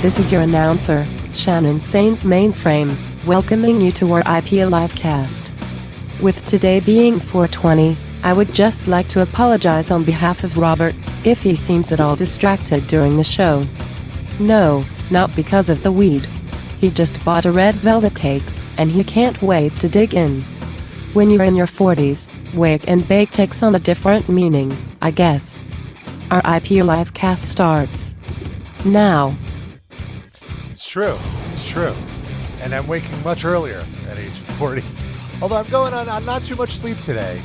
This is your announcer, Shannon Saint Mainframe, welcoming you to our IP Livecast. With today being 420, I would just like to apologize on behalf of Robert, if he seems at all distracted during the show. No, not because of the weed. He just bought a red velvet cake, and he can't wait to dig in. When you're in your 40s, wake and bake takes on a different meaning, I guess. Our IP Livecast starts now. It's true. It's true. And I'm waking much earlier at age 40. Although I'm going on not too much sleep today.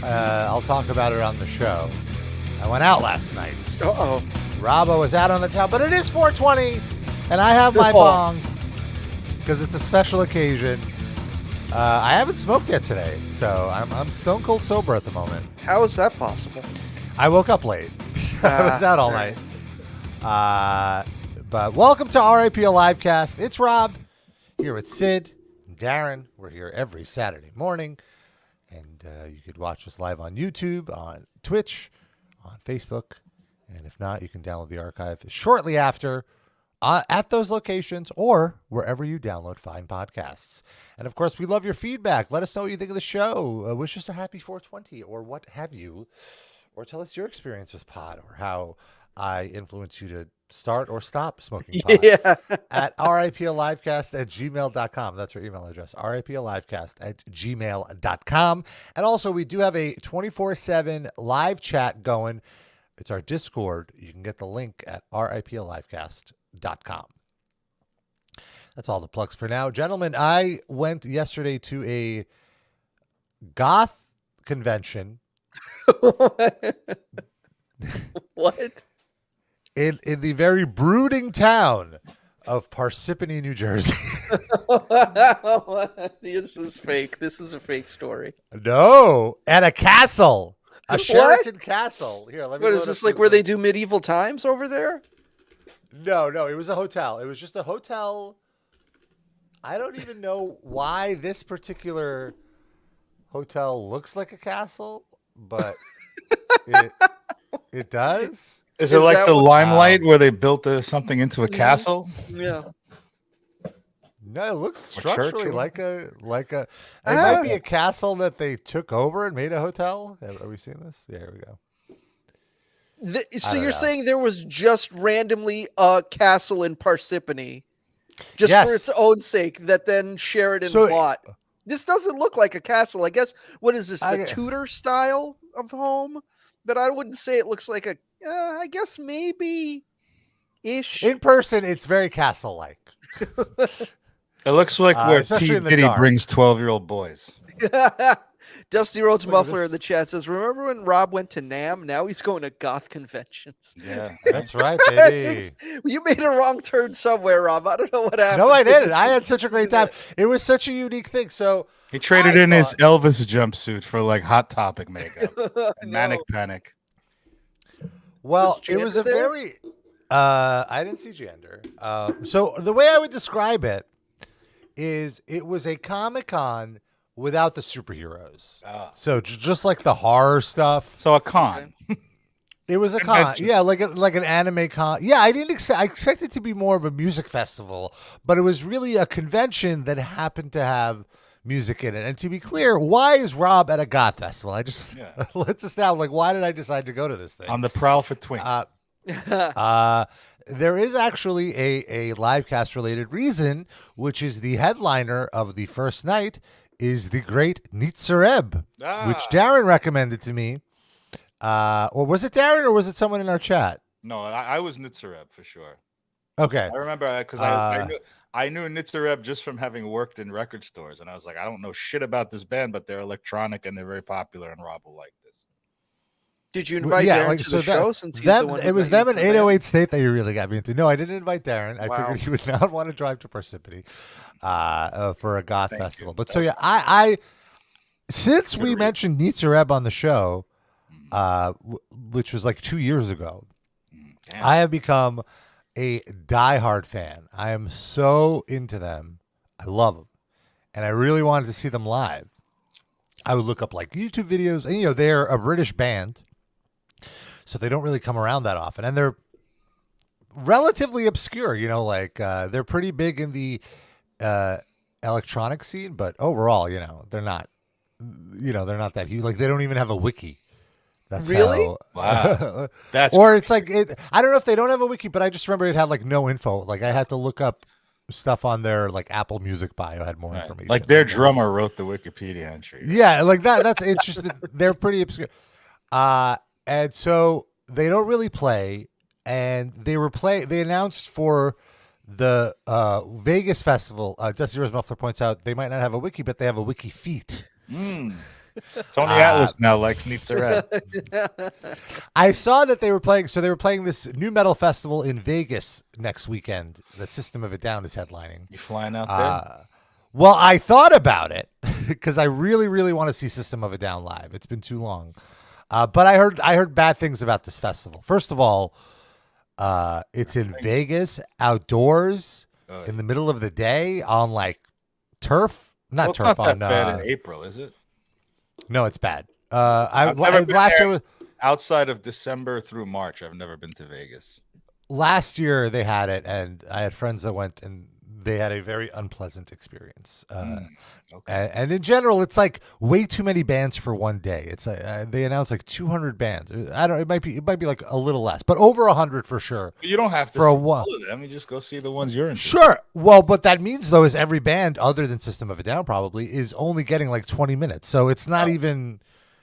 I'll talk about it on the show. I went out last night. Uh-oh. Robbo was out on the town, but it is 420, and I have my bong because it's a special occasion. I haven't smoked yet today, so I'm stone cold sober at the moment. How is that possible? I woke up late. I was out all night. But welcome to RIP Livecast. It's Rob here with Sid and Darren. We're here every Saturday morning, and you could watch us live on YouTube, on Twitch, on Facebook, and if not, you can download the archive shortly after at those locations or wherever you download fine podcasts. And of course, we love your feedback. Let us know what you think of the show. Wish us a happy 420 or what have you, or tell us your experience with pot or how I influence you to start or stop smoking pot at riplivecast@gmail.com. That's our email address, riplivecast@gmail.com. And also, we do have a 24/7 live chat going. It's our Discord. You can get the link at riplivecast.com. That's all the plugs for now. Gentlemen, I went yesterday to a goth convention. What? In the very brooding town of Parsippany, New Jersey. This is fake. This is a fake story. No, at a castle. A Sheraton castle. Here, let me. What is this, like where they do medieval times over there? No, it was a hotel. It was just a hotel. I don't even know why this particular hotel looks like a castle, but it does. Is it like the Limelight where they built something into a castle? Yeah. No, it looks structurally like a. It might be a castle that they took over and made a hotel. Are we seeing this? Yeah, here we go. So you're saying there was just randomly a castle in Parsippany, just for its own sake, that then Sheraton bought. This doesn't look like a castle. I guess, what is this, the Tudor style of home? But I wouldn't say it looks like a, I guess maybe ish. In person, it's very castle-like. It looks like where P. Diddy brings 12-year-old boys. Dusty Rhodes Muffler in the chat says, remember when Rob went to NAMM? Now he's going to goth conventions. Yeah, that's right, baby. You made a wrong turn somewhere, Rob. I don't know what happened. No, I didn't. I had such a great time. It was such a unique thing. So he traded in his Elvis jumpsuit for like Hot Topic makeup and Manic Panic. Well, it was a very, I didn't see gender. So the way I would describe it is it was a Comic-Con without the superheroes. So just like the horror stuff. So a con. It was a con. Yeah, like an anime con. Yeah, I expected it to be more of a music festival, but it was really a convention that happened to have music in it. And to be clear, why is Rob at a goth festival? Let's establish, why did I decide to go to this thing? On the prowl for twinks. There is actually a livecast related reason, which is the headliner of the first night is the great Nitzer Ebb, which Darren recommended to me. Or was it Darren or was it someone in our chat? No, I was Nitzer Ebb for sure. Okay. I remember because I knew Nitzer Ebb just from having worked in record stores. And I was like, I don't know shit about this band, but they're electronic and they're very popular and Rob will like this. Did you invite Darren to the show since he's the one? It was them in 808 State that you really got me into. No, I didn't invite Darren. I figured he would not want to drive to Parsippany for a goth festival. But so yeah, I since we mentioned Nitzer Ebb on the show, which was like 2 years ago, I have become a diehard fan. I am so into them. I love them, and I really wanted to see them live. I would look up like YouTube videos, and they're a British band. So they don't really come around that often. And they're relatively obscure. You know, like they're pretty big in the electronic scene, but overall, you know, they're not. You know, they're not that huge. Like they don't even have a wiki. That's really wow. That's or it's like I don't know if they don't have a wiki, but I just remember it had like no info. Like I had to look up stuff on their like Apple Music bio had more information. Like their drummer wrote the Wikipedia entry. Yeah, like that. That's it's just they're pretty obscure. And so they don't really play, and they announced for the Vegas festival. Dusty Rose Muffler points out they might not have a wiki, but they have a wiki feat. Tony Atlas now likes Nitzer Ebb. I saw that they were playing. So they were playing this new metal festival in Vegas next weekend that System of a Down is headlining. You flying out there? Well, I thought about it because I really, really want to see System of a Down live. It's been too long. But I heard bad things about this festival. First of all, it's in Vegas, outdoors, in the middle of the day on like turf. Not turf. It's not on that bad in April, is it? No, it's bad. Last year was outside of December through March. I've never been to Vegas. Last year they had it, and I had friends that went, and they had a very unpleasant experience. And in general, it's like way too many bands for one day. It's they announced like 200 bands. I don't. It might be like a little less, but over 100 for sure. You don't have to see all of them. You just go see the ones you're into. Sure. Well, what that means though is every band other than System of a Down probably is only getting like 20 minutes. So it's not even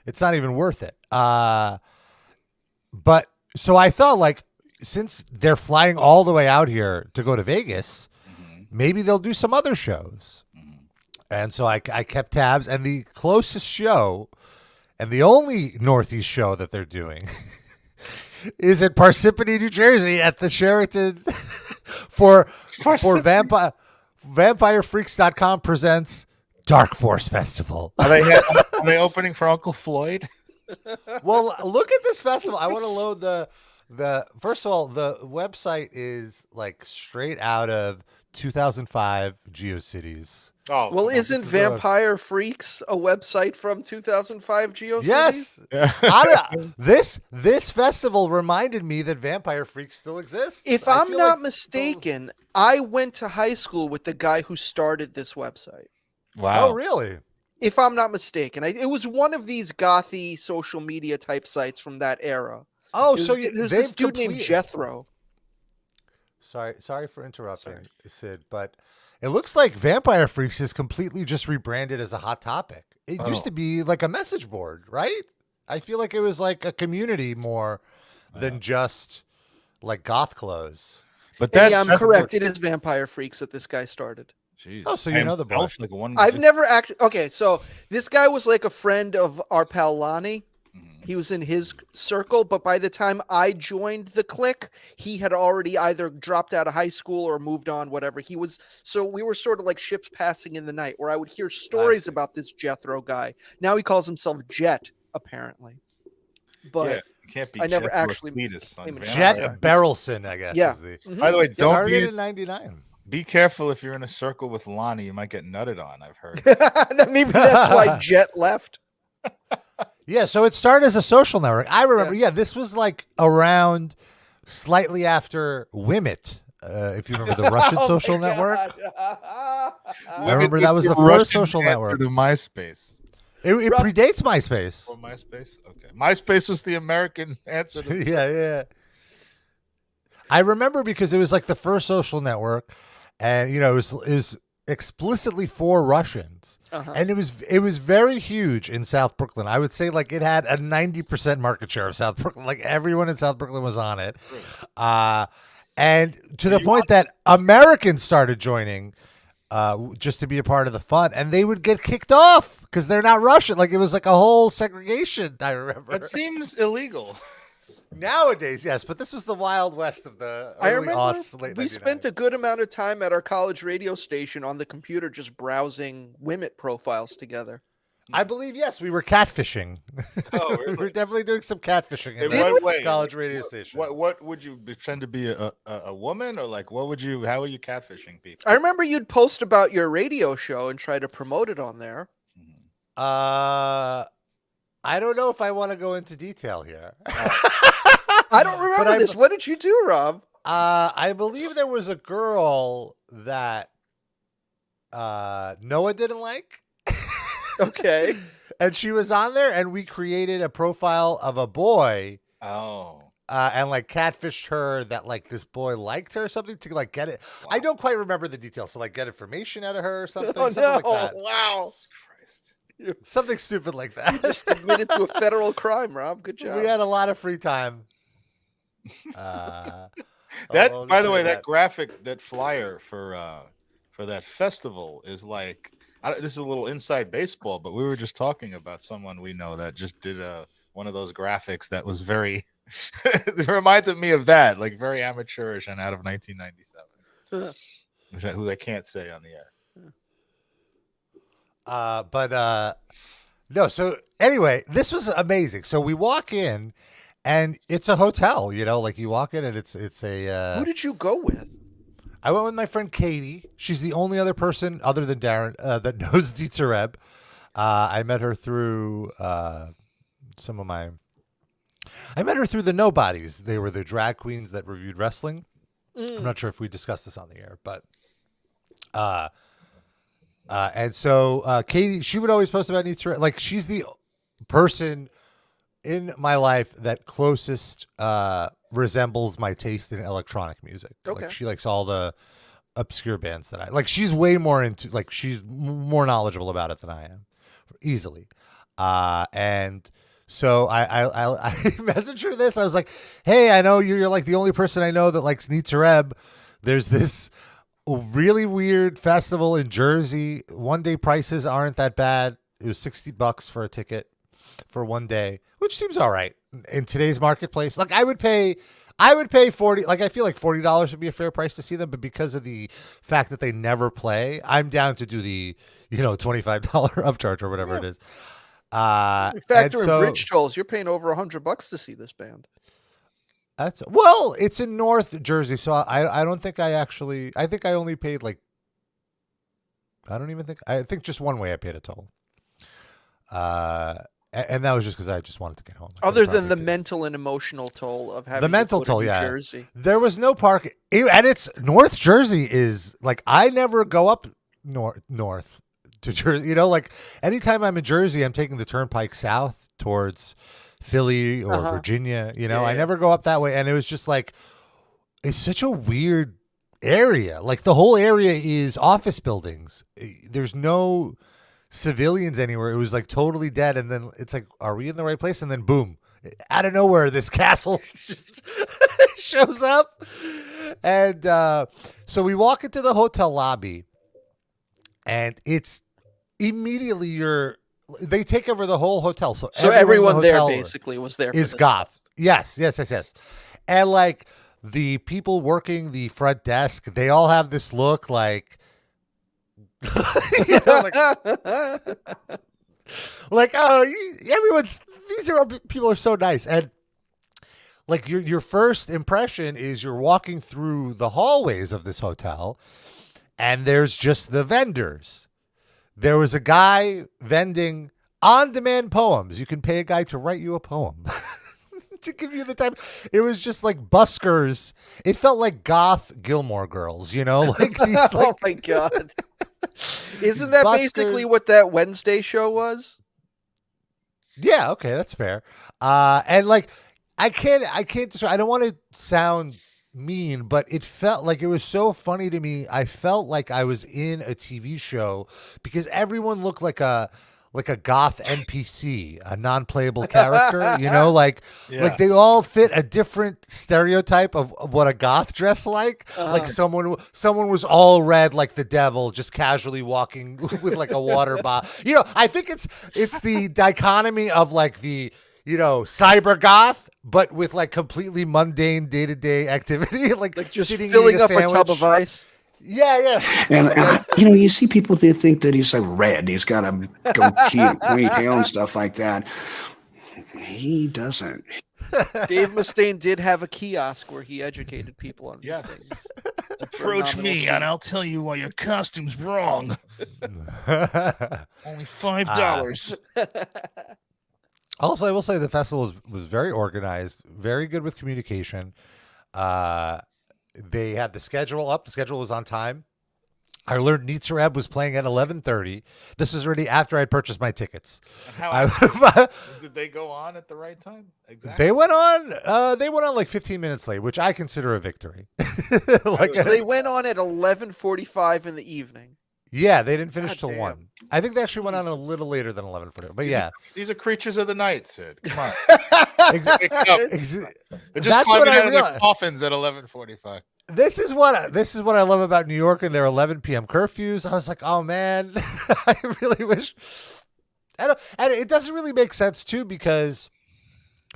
worth it. But so I thought like since they're flying all the way out here to go to Vegas, maybe they'll do some other shows. And so I kept tabs, and the closest show and the only Northeast show that they're doing is at Parsippany, New Jersey at the Sheraton for VampireFreaks.com presents Dark Force Festival. Are they opening for Uncle Floyd? Well, look at this festival. I want to load the first of all, the website is like straight out of 2005 GeoCities. Oh, well, isn't Vampire Freaks a website from 2005 GeoCities? Yes. This festival reminded me that Vampire Freaks still exists. If I'm not mistaken, I went to high school with the guy who started this website. Wow. Oh, really? If I'm not mistaken, it was one of these gothy social media type sites from that era. Oh, there's this dude named Jethro. Sorry for interrupting, Sid, but it looks like Vampire Freaks is completely just rebranded as a hot topic. It used to be like a message board, right? I feel like it was like a community more than just like goth clothes. But I'm correct. It is Vampire Freaks that this guy started. Jeez. Oh, so you know the boy. I've never actually. Okay, so this guy was like a friend of our pal Lonnie. He was in his circle, but by the time I joined the clique, he had already either dropped out of high school or moved on, whatever. So we were sort of like ships passing in the night, where I would hear stories about this Jethro guy. Now he calls himself Jet, apparently. But can't be I never actually Jet Barrelson, I guess. Yeah. By the way, don't be in 99. Be careful if you're in a circle with Lonnie, you might get nutted on. I've heard. Maybe that's why Jet left. Yeah, so it started as a social network. I remember, this was like around slightly after Wimit, if you remember the Russian social network. I remember that was the first social network. To MySpace. It predates MySpace. Or MySpace? Okay. MySpace was the American answer to Yeah. I remember because it was like the first social network, and it was explicitly for Russians. And it was very huge in South Brooklyn. I would say like it had a 90% market share of South Brooklyn. Like everyone in South Brooklyn was on it. And to the point that Americans started joining just to be a part of the fun, and they would get kicked off because they're not Russian. Like it was like a whole segregation, I remember. It seems illegal. Nowadays, yes, but this was the Wild West of the early aughts, late 99. We spent a good amount of time at our college radio station on the computer just browsing Wimit profiles together. I believe, yes, we were catfishing. Oh, really? We were definitely doing some catfishing at the college radio station. What would you pretend to be a woman, or like how were you catfishing people? I remember you'd post about your radio show and try to promote it on there. I don't know if I want to go into detail here. I don't remember this. What did you do, Rob? I believe there was a girl that Noah didn't like. Okay. And she was on there, and we created a profile of a boy. Oh. And like catfished her that like this boy liked her or something to like get it. Wow. I don't quite remember the details. So like get information out of her or something. Oh, something no. Like that. Wow. Something stupid like that. You just admitted to a federal crime, Rob. Good job. We had a lot of free time. By the way, that graphic, that flyer for that festival is like, this is a little inside baseball, but we were just talking about someone we know that just did one of those graphics that was very, it reminded me of that, like very amateurish and out of 1997, who I can't say on the air. No. So anyway, this was amazing. So we walk in, and it's a hotel. You know, like you walk in, and it's a. Who did you go with? I went with my friend Katie. She's the only other person other than Darren that knows Nitzer Ebb. I met her through I met her through the Nobodies. They were the drag queens that reviewed wrestling. I'm not sure if we discussed this on the air, but and so Katie, she would always post about Nitzer Ebb. Like, she's the person in my life that closest resembles my taste in electronic music. Okay. Like, she likes all the obscure bands that I like. She's way more into, like, she's more knowledgeable about it than I am, easily. And so I messaged her this. I was like, hey, I know you're like the only person I know that likes Nitzer Ebb. There's this really weird festival in Jersey. 1 day prices aren't that bad. It was $60 for a ticket for 1 day, which seems all right in today's marketplace. Like, I would pay 40. Like, I feel like $40 would be a fair price to see them, but because of the fact that they never play, I'm down to do the, $25 upcharge or whatever it is. Factor in bridge tolls, you're paying over $100 to see this band. It's in North Jersey, so I don't think I think I only paid like, I think just one way I paid a toll. And that was just because I just wanted to get home. Other than the mental and emotional toll of having New Jersey. There was no park, and it's North Jersey is like, I never go up north to Jersey. Like, anytime I'm in Jersey, I'm taking the turnpike south towards Philly or Virginia. I never go up that way, and it was just like, it's such a weird area. Like, the whole area is office buildings. There's no civilians anywhere. It was like totally dead, and then it's like, are we in the right place? And then boom, out of nowhere, this castle just shows up. And so we walk into the hotel lobby, and it's immediately they take over the whole hotel. So everyone there basically was there is goth. Yes. And like, the people working the front desk, they all have this look like, people are so nice. And like, your first impression is you're walking through the hallways of this hotel, and there's just the vendors. There was a guy vending on-demand poems. You can pay a guy to write you a poem to give you the time. It was just like buskers. It felt like goth Gilmore Girls, like these, like, oh my God. Isn't that basically what that Wednesday show was? Yeah, okay, that's fair. And like, I can't I don't want to sound mean, but it felt like it was so funny to me. I felt like I was in a TV show because everyone looked like a goth NPC, a non-playable character, like they all fit a different stereotype of what a goth dress like. Like, someone was all red like the devil, just casually walking with like a water bottle. I think it's the dichotomy of like the, cyber goth, but with like completely mundane day-to-day activity, like just sitting filling up a tub of ice. Yeah. And you see people, they think that he's like red. He's got a goatee and ponytail and stuff like that. He doesn't. Dave Mustaine did have a kiosk where he educated people on these things. Approach me and I'll tell you why your costume's wrong. Only $5. Also, I will say the festival was very organized, very good with communication. they had the schedule up. The schedule was on time. I learned Nitzer Ebb was playing at 11:30. This was already after I'd purchased my tickets. Did they go on at the right time? Exactly. They went on. They went on like 15 minutes late, which I consider a victory. So they went on at 11:45 in the evening. Yeah, they didn't finish till 1. I think they actually went on a little later than 11:40. But these are creatures of the night, Sid. Come on. They're just climbing out of their coffins at 11:45. This is what I love about New York and their 11 p.m. curfews. I was like, oh man, I really wish. And it doesn't really make sense too, because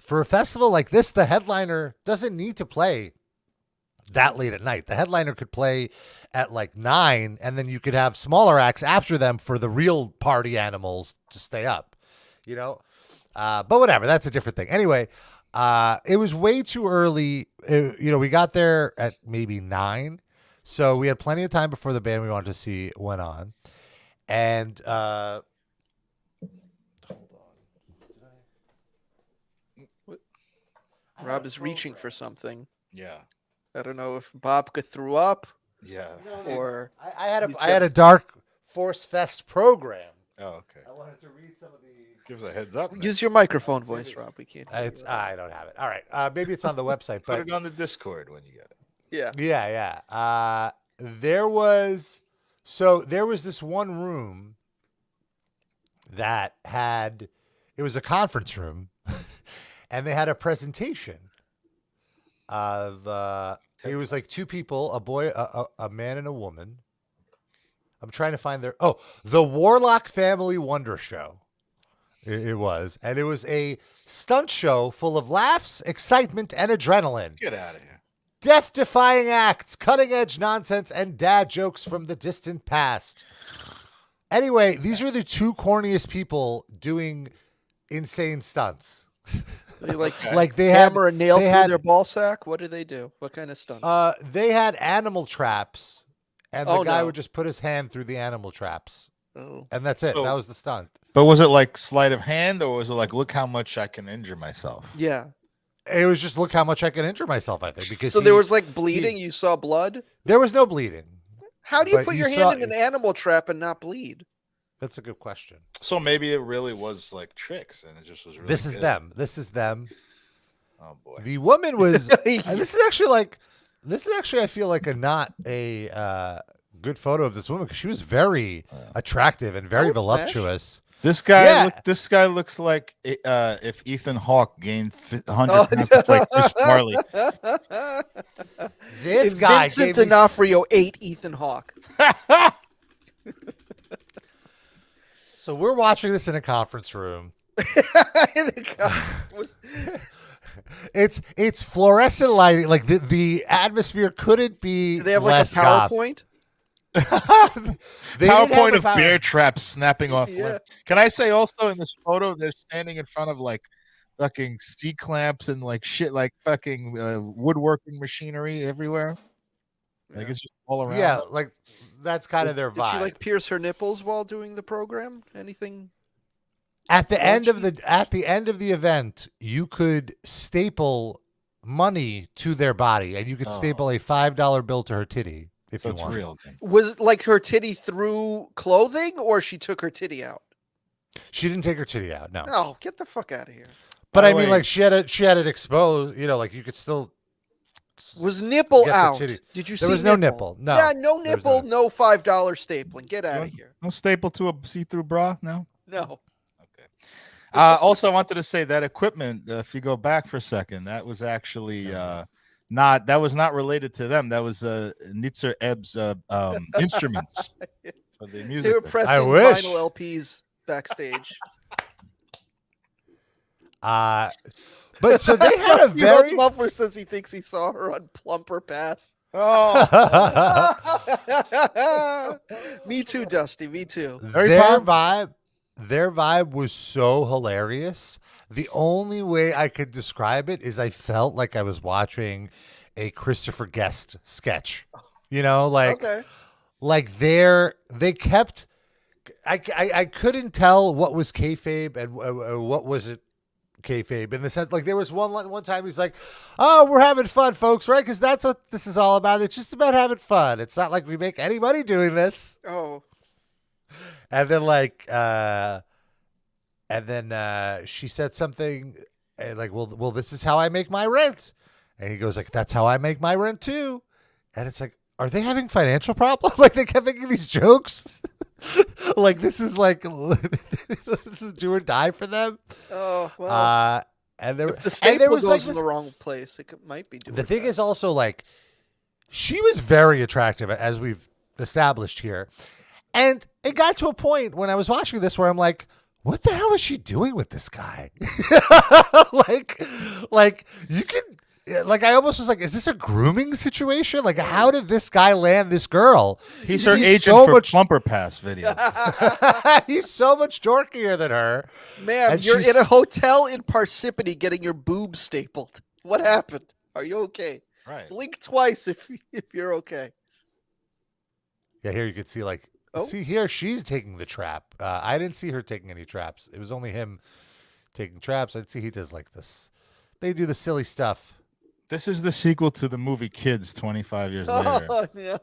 for a festival like this, the headliner doesn't need to play that late at night. The headliner could play at like 9, and then you could have smaller acts after them for the real party animals to stay up, you know. But whatever, that's a different thing. Anyway. It was way too early. We got there at maybe 9. So we had plenty of time before the band we wanted to see went on. And, hold on. Rob is reaching for something. Yeah. I don't know if Bobka threw up. Yeah. Or I had a Dark Force Fest program. Oh, okay. I wanted to read some of the. Gives a heads up. Use your microphone voice, Rob. We can't. I don't have it. All right. Maybe it's on the website. But put it on the Discord when you get it. Yeah. Yeah. There was this one room that it was a conference room, and they had a presentation of it was like 2 people, a boy, a man, and a woman. I'm trying to find the Warlock Family Wonder Show. It was. And it was a stunt show full of laughs, excitement, and adrenaline. Get out of here. Death-defying acts, cutting-edge nonsense, and dad jokes from the distant past. Anyway, these are the 2 corniest people doing insane stunts. They they hammer a nail through their ball sack? What do they do? What kind of stunts? They had animal traps, and the guy would just put his hand through the animal traps. Oh. And that's it. That was the stunt. But was it like sleight of hand, or was it like, look how much I can injure myself? Yeah. It was just, look how much I can injure myself, I think. Because there was like bleeding? You saw blood? There was no bleeding. How do you put your hand in an animal trap and not bleed? That's a good question. So maybe it really was like tricks, and it just was really This is them. Oh, boy. The woman was... This is actually, I feel like, not a good photo of this woman, because she was very attractive and very voluptuous. This guy looks like if Ethan Hawke gained 100 pounds to play Chris Farley. This guy, Vincent D'Onofrio ate Ethan Hawke. So we're watching this in a conference room. It's fluorescent lighting. Like the atmosphere couldn't be. Do they have like a PowerPoint? PowerPoint of bear traps snapping off. Yeah. Can I say also, in this photo, they're standing in front of like fucking C clamps and like shit, like fucking woodworking machinery everywhere. Like it's just all around. Yeah, like that's kind of their vibe. Did she like pierce her nipples while doing the program? Anything? At the end of the event, you could staple money to their body, and you could staple a $5 bill to her titty. If you want. Real. Was it like her titty through clothing, or she took her titty out? She didn't take her titty out. No. Oh, get the fuck out of here! But I mean, like she had it exposed. You know, like you could still. Was nipple out? Did you see? There was no nipple. No. Yeah, no nipple. No $5 stapling. Get out of here. No staple to a see-through bra. No. No. Okay. Also, I wanted to say that equipment. If you go back for a second, that was actually. That was not related to them. That was Nitzer Ebb's instruments for the music. They were pressing vinyl LPs backstage. But so they had a very... Muffler says he thinks he saw her on Plumper Pass. Oh. Me too, Dusty. Me too. Their vibe was so hilarious. The only way I could describe it is I felt like I was watching a Christopher Guest sketch. You know, like they kept. I couldn't tell what was kayfabe and what was it kayfabe in the sense, like there was one time he's like, "Oh, we're having fun, folks, right? Because that's what this is all about. It's just about having fun. It's not like we make any money doing this." Oh. And then she said something like, "Well, this is how I make my rent." And he goes like, "That's how I make my rent too." And it's like, are they having financial problems? Like they kept making these jokes. Like this is this is do or die for them. Oh well. And the staple goes in the wrong place. It might be doing. The thing is also like, she was very attractive, as we've established here, and it got to a point when I was watching this where I'm like, what the hell is she doing with this guy? like you can. Like I almost was like, is this a grooming situation? Like, how did this guy land this girl? He's her agent so for Plumper Pass video. He's so much dorkier than her. Ma'am, you're in a hotel in Parsippany getting your boobs stapled. What happened? Are you okay? Right. Blink twice if you're okay. Yeah, here you can see see here she's taking the trap. I didn't see her taking any traps. It was only him taking traps. I'd see he does like this. They do the silly stuff. This is the sequel to the movie Kids 25 years later. Oh, yeah.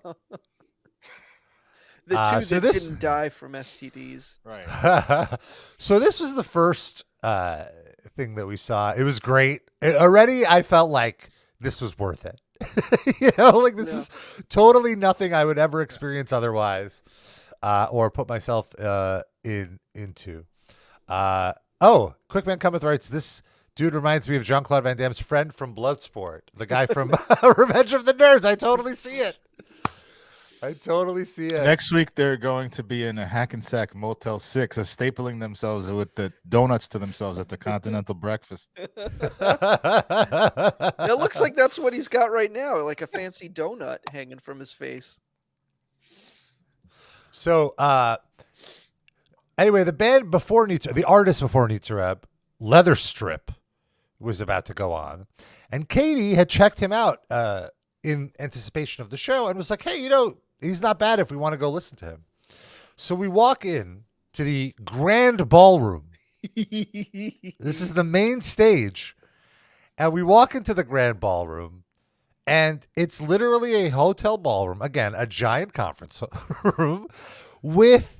The two that didn't die from STDs. Right. So this was the first thing that we saw. It was great. Already I felt like this was worth it. This is totally nothing I would ever experience otherwise or put myself into. Quickman Cometh writes, this dude reminds me of Jean-Claude Van Damme's friend from Bloodsport, the guy from Revenge of the Nerds. I totally see it. Next week, they're going to be in a Hackensack Motel 6, stapling themselves with the donuts to themselves at the Continental Breakfast. It looks like that's what he's got right now, like a fancy donut hanging from his face. So, anyway, the artist before Nitzer Ebb, Leather Strip, was about to go on, and Katie had checked him out in anticipation of the show and was like, hey, he's not bad if we want to go listen to him. So we walk in to the grand ballroom. This is the main stage, and we walk into the grand ballroom, and it's literally a hotel ballroom, again, a giant conference room with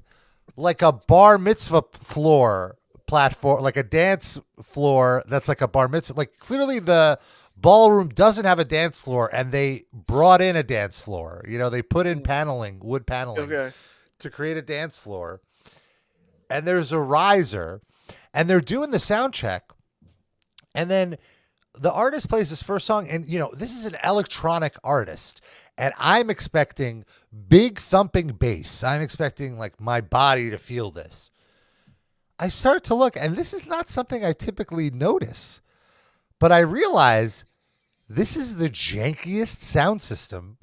like a bar mitzvah floor platform, like a dance floor that's like a bar mitzvah. Like clearly the ballroom doesn't have a dance floor, and they brought in a dance floor. They put in wood paneling to create a dance floor. And there's a riser, and they're doing the sound check. And then the artist plays his first song, and this is an electronic artist, and I'm expecting big thumping bass. I'm expecting like my body to feel this. I start to look, and this is not something I typically notice, but I realize this is the jankiest sound system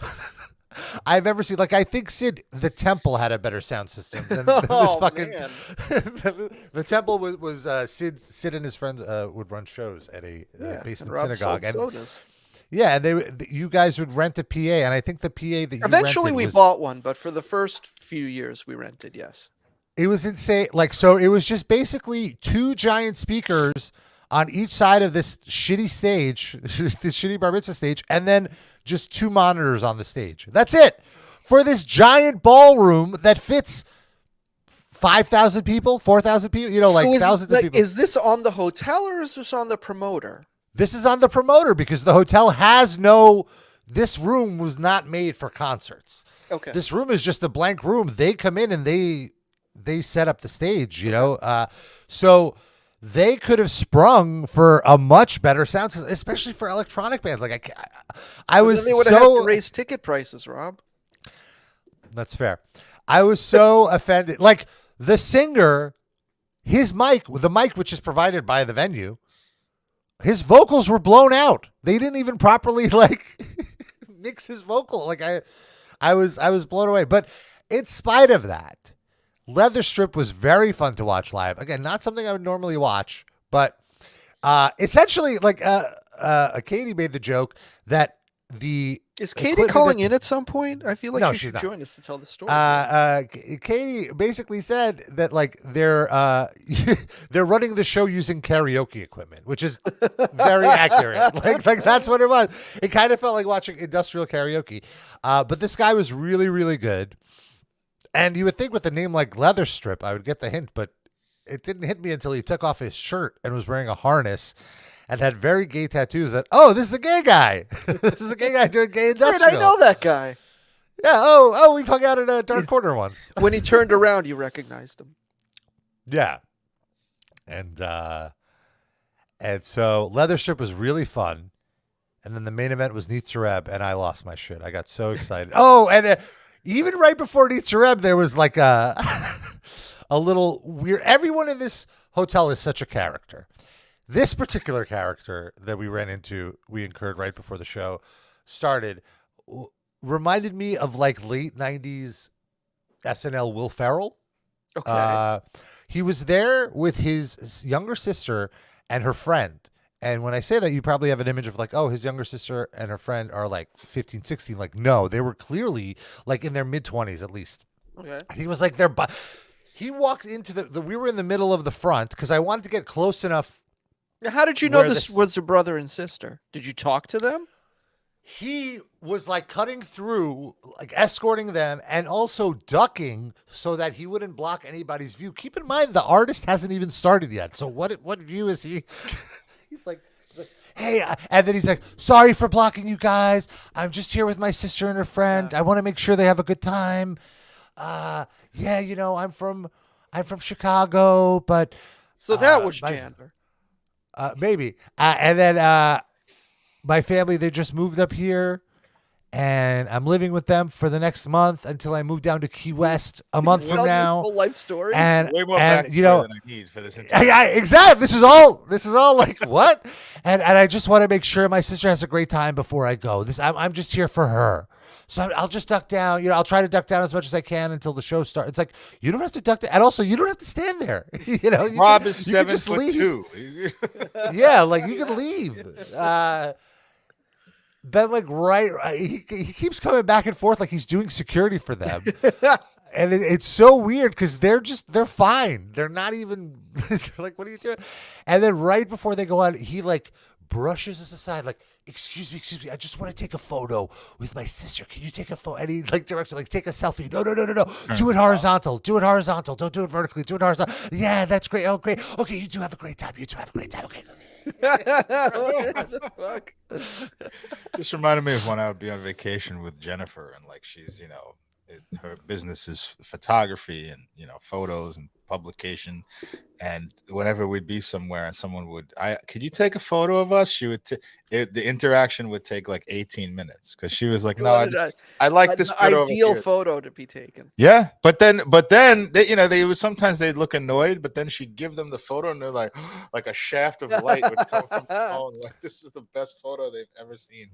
I've ever seen. Like, I think Sid, the Temple had a better sound system than this fucking. The Temple was Sid and his friends would run shows at a basement synagogue, and you guys would rent a PA, and I think the PA that you eventually we bought one, but for the first few years we rented, yes. It was insane. So it was just basically two giant speakers on each side of this shitty stage, this shitty bar mitzvah stage, and then just two monitors on the stage. That's it for this giant ballroom that fits 5,000 people, 4,000 people, thousands of people. Is this on the hotel or is this on the promoter? This is on the promoter because the hotel has this room was not made for concerts. Okay. This room is just a blank room. They come in and they set up the stage, so they could have sprung for a much better sound system, especially for electronic bands. Like I was they would have to raise ticket prices, Rob. That's fair. I was so offended. Like the singer, his mic, the mic which is provided by the venue, his vocals were blown out. They didn't even properly mix his vocal. Like I was blown away. But in spite of that, Leather Strip was very fun to watch live. Again, not something I would normally watch, but essentially, Katie made the joke that the Is Katie calling in at some point? I feel like she should join us to tell the story. Katie basically said that like they're running the show using karaoke equipment, which is very accurate. Like that's what it was. It kind of felt like watching industrial karaoke. But this guy was really, really good. And you would think with a name like Leather Strip, I would get the hint, but it didn't hit me until he took off his shirt and was wearing a harness. And had very gay tattoos that, this is a gay guy. This is a gay guy doing gay industrial. Right, I know that guy. Yeah, we've hung out in a dark corner once. When he turned around, you recognized him. Yeah. And so Leather Strip was really fun. And then the main event was Nitzer Ebb, and I lost my shit. I got so excited. And even right before Nitzer Ebb, there was like a little weird. Everyone in this hotel is such a character. This particular character that we ran into, we incurred right before the show started, reminded me of like late 90s SNL Will Ferrell. Okay. He was there with his younger sister and her friend. And when I say that, you probably have an image of like, his younger sister and her friend are like 15, 16. Like, no, they were clearly like in their mid-20s at least. Okay. He was like he walked into we were in the middle of the front because I wanted to get close enough. How did you know this was a brother and sister? Did you talk to them? He was like cutting through, like escorting them and also ducking so that he wouldn't block anybody's view. Keep in mind, the artist hasn't even started yet. So what view is he? He's like, hey, and then he's like, sorry for blocking you guys. I'm just here with my sister and her friend. I want to make sure they have a good time. I'm from Chicago, but. So that was Chandler. Maybe. And then my family, they just moved up here and I'm living with them for the next month until I move down to Key West a month from now. Full life story. And, way more and than I need for this. Exactly. This is all like what? And I just want to make sure my sister has a great time before I go. I'm just here for her. So I'll just duck down. I'll try to duck down as much as I can until the show starts. It's like, you don't have to duck down. And also, you don't have to stand there. Rob is 7'2". Yeah, like you can leave. Then like he keeps coming back and forth like he's doing security for them. And it's so weird because they're fine. They're not even they're like, what are you doing? And then right before they go on, he like brushes us aside, like, excuse me, I just want to take a photo with my sister. Can you take a photo? And he like directs it, like, take a selfie. No. Do it horizontal. Don't do it vertically. Do it horizontal. Yeah, that's great. Oh, great. Okay, you two have a great time. Okay. What the fuck? This reminded me of when I would be on vacation with Jennifer, and like she's, her business is photography and photos and publication, and whenever we'd be somewhere and someone would, could you take a photo of us? She would the interaction would take like 18 minutes because she was like, no, I like this ideal photo to be taken. Yeah, but then they, they would sometimes they'd look annoyed, but then she'd give them the photo and they're like a shaft of light would come from the phone, like this is the best photo they've ever seen.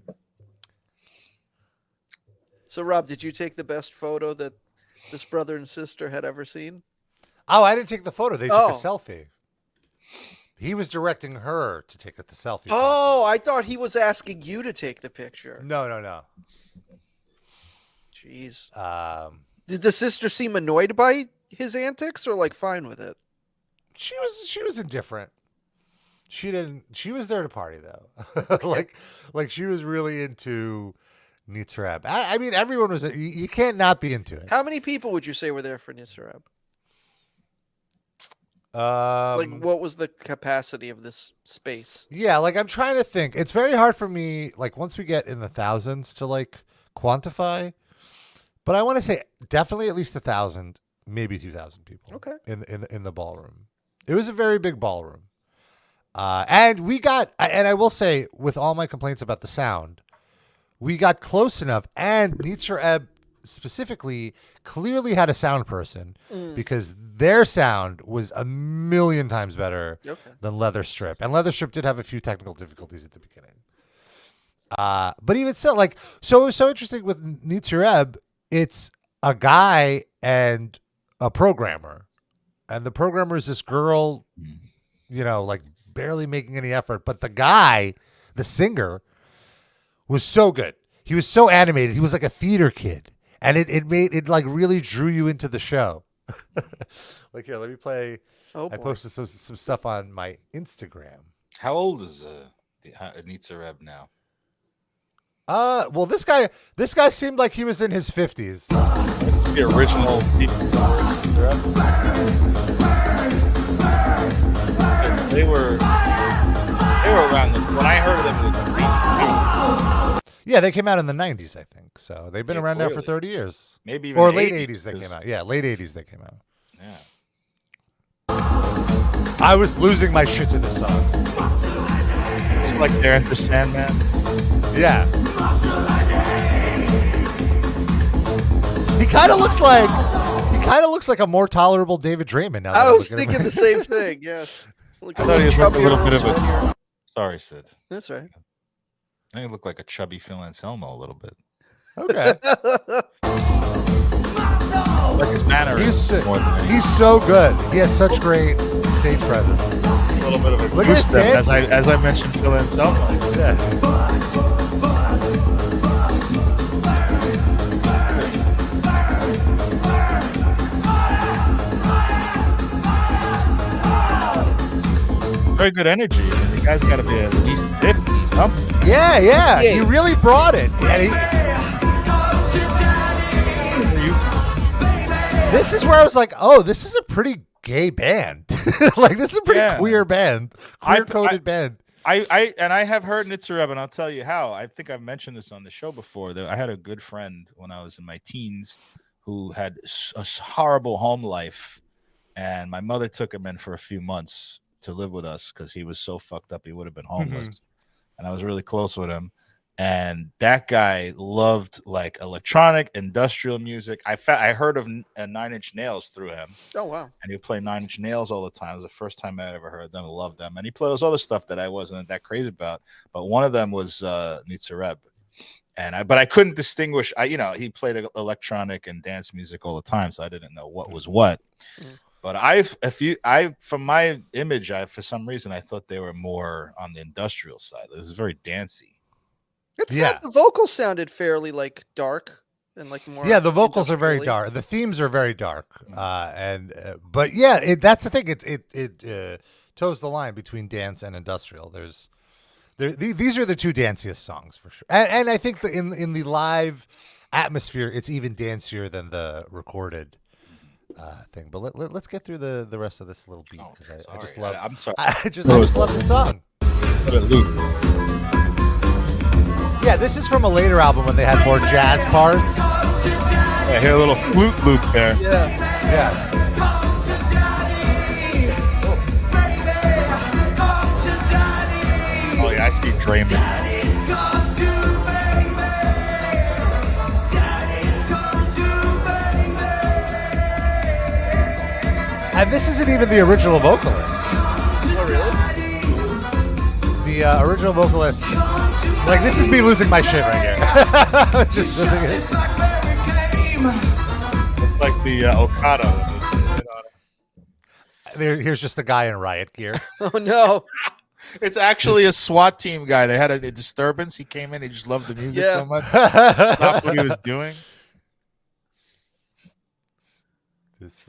So, Rob, did you take the best photo that this brother and sister had ever seen? Oh, I didn't take the photo. They took a selfie. He was directing her to take the selfie. Oh, I thought he was asking you to take the picture. No. Jeez. Did the sister seem annoyed by his antics or like fine with it? She was indifferent. She was there to party though. like she was really into Nitzer Ebb. I mean, everyone was. You can't not be into it. How many people would you say were there for Nitzer Ebb? Like, what was the capacity of this space? Yeah, like I'm trying to think. It's very hard for me. Like once we get in the thousands to like quantify, but I want to say definitely at least 1,000, maybe 2,000 people. Okay. In the ballroom, it was a very big ballroom, and we got. And I will say, with all my complaints about the sound, we got close enough, and Nitzer Ebb specifically clearly had a sound person because their sound was a million times better than Leather Strip. And Leather Strip did have a few technical difficulties at the beginning. But even still, like, so it was so interesting with Nitzer Ebb, it's a guy and a programmer. And the programmer is this girl, like barely making any effort. But the guy, the singer, was so good. he was so animated. He was like a theater kid, and it like really drew you into the show. Like here, let me play. I posted some stuff on my Instagram. How old is Nitzer Ebb now? Well, this guy seemed like he was in his 50s. The original people. They were around when I heard of them. It was yeah, they came out in the 90s, I think. So they've been around now for 30 years. Maybe even or late 80s they came out. Yeah, late 80s they came out. Yeah. I was losing my shit to this song. It's like they're Enter Sandman. Yeah. He kind of looks like a more tolerable David Draymond now. I was thinking the same thing. Yes. I thought he was like a little bit of a. Sorry, Sid. That's right. I think he looked like a chubby Phil Anselmo a little bit. Okay. Like his manner. He's so good. He has such great stage presence. A little bit of a look at his dance. As I mentioned, Phil Anselmo. Yeah. Very good energy. I mean, the guy's got to be at least 50s, something. Yeah. He really brought it. This is where I was like, oh, this is a pretty gay band. Like, this is a pretty queer band. Queer-coded band. I have heard Nitzer Ebb, and I'll tell you how. I think I've mentioned this on the show before. I had a good friend when I was in my teens who had a horrible home life, and my mother took him in for a few months to live with us because he was so fucked up he would have been homeless. Mm-hmm. And I was really close with him. And that guy loved like electronic, industrial music. I heard of 9 Inch Nails through him. Oh, wow. And he would play 9 Inch Nails all the time. It was the first time I ever heard them. I loved them. And he played those other stuff that I wasn't that crazy about. But one of them was Nitzer Ebb. But I couldn't distinguish. He played electronic and dance music all the time, so I didn't know what was what. Mm-hmm. But from my image, for some reason, I thought they were more on the industrial side. It was very dancey. The vocals sounded fairly like dark and like more. Yeah, the vocals are very dark. The themes are very dark, but yeah, that's the thing. It toes the line between dance and industrial. These are the two danciest songs for sure, and I think that in the live atmosphere, it's even dancier than the recorded thing. But let's get through the rest of this little beat because I just love. I'm sorry. I just love the song. Yeah, this is from a later album when they had more jazz parts. I hear a little flute loop there. Yeah. Oh yeah, I see Draymond. And this isn't even the original vocalist. Oh, really? The original vocalist. Like, this is me losing my shit right here. Just it's like the Okada. Here's just the guy in riot gear. Oh, no. It's actually a SWAT team guy. They had a disturbance. He came in. He just loved the music so much. Stopped what he was doing.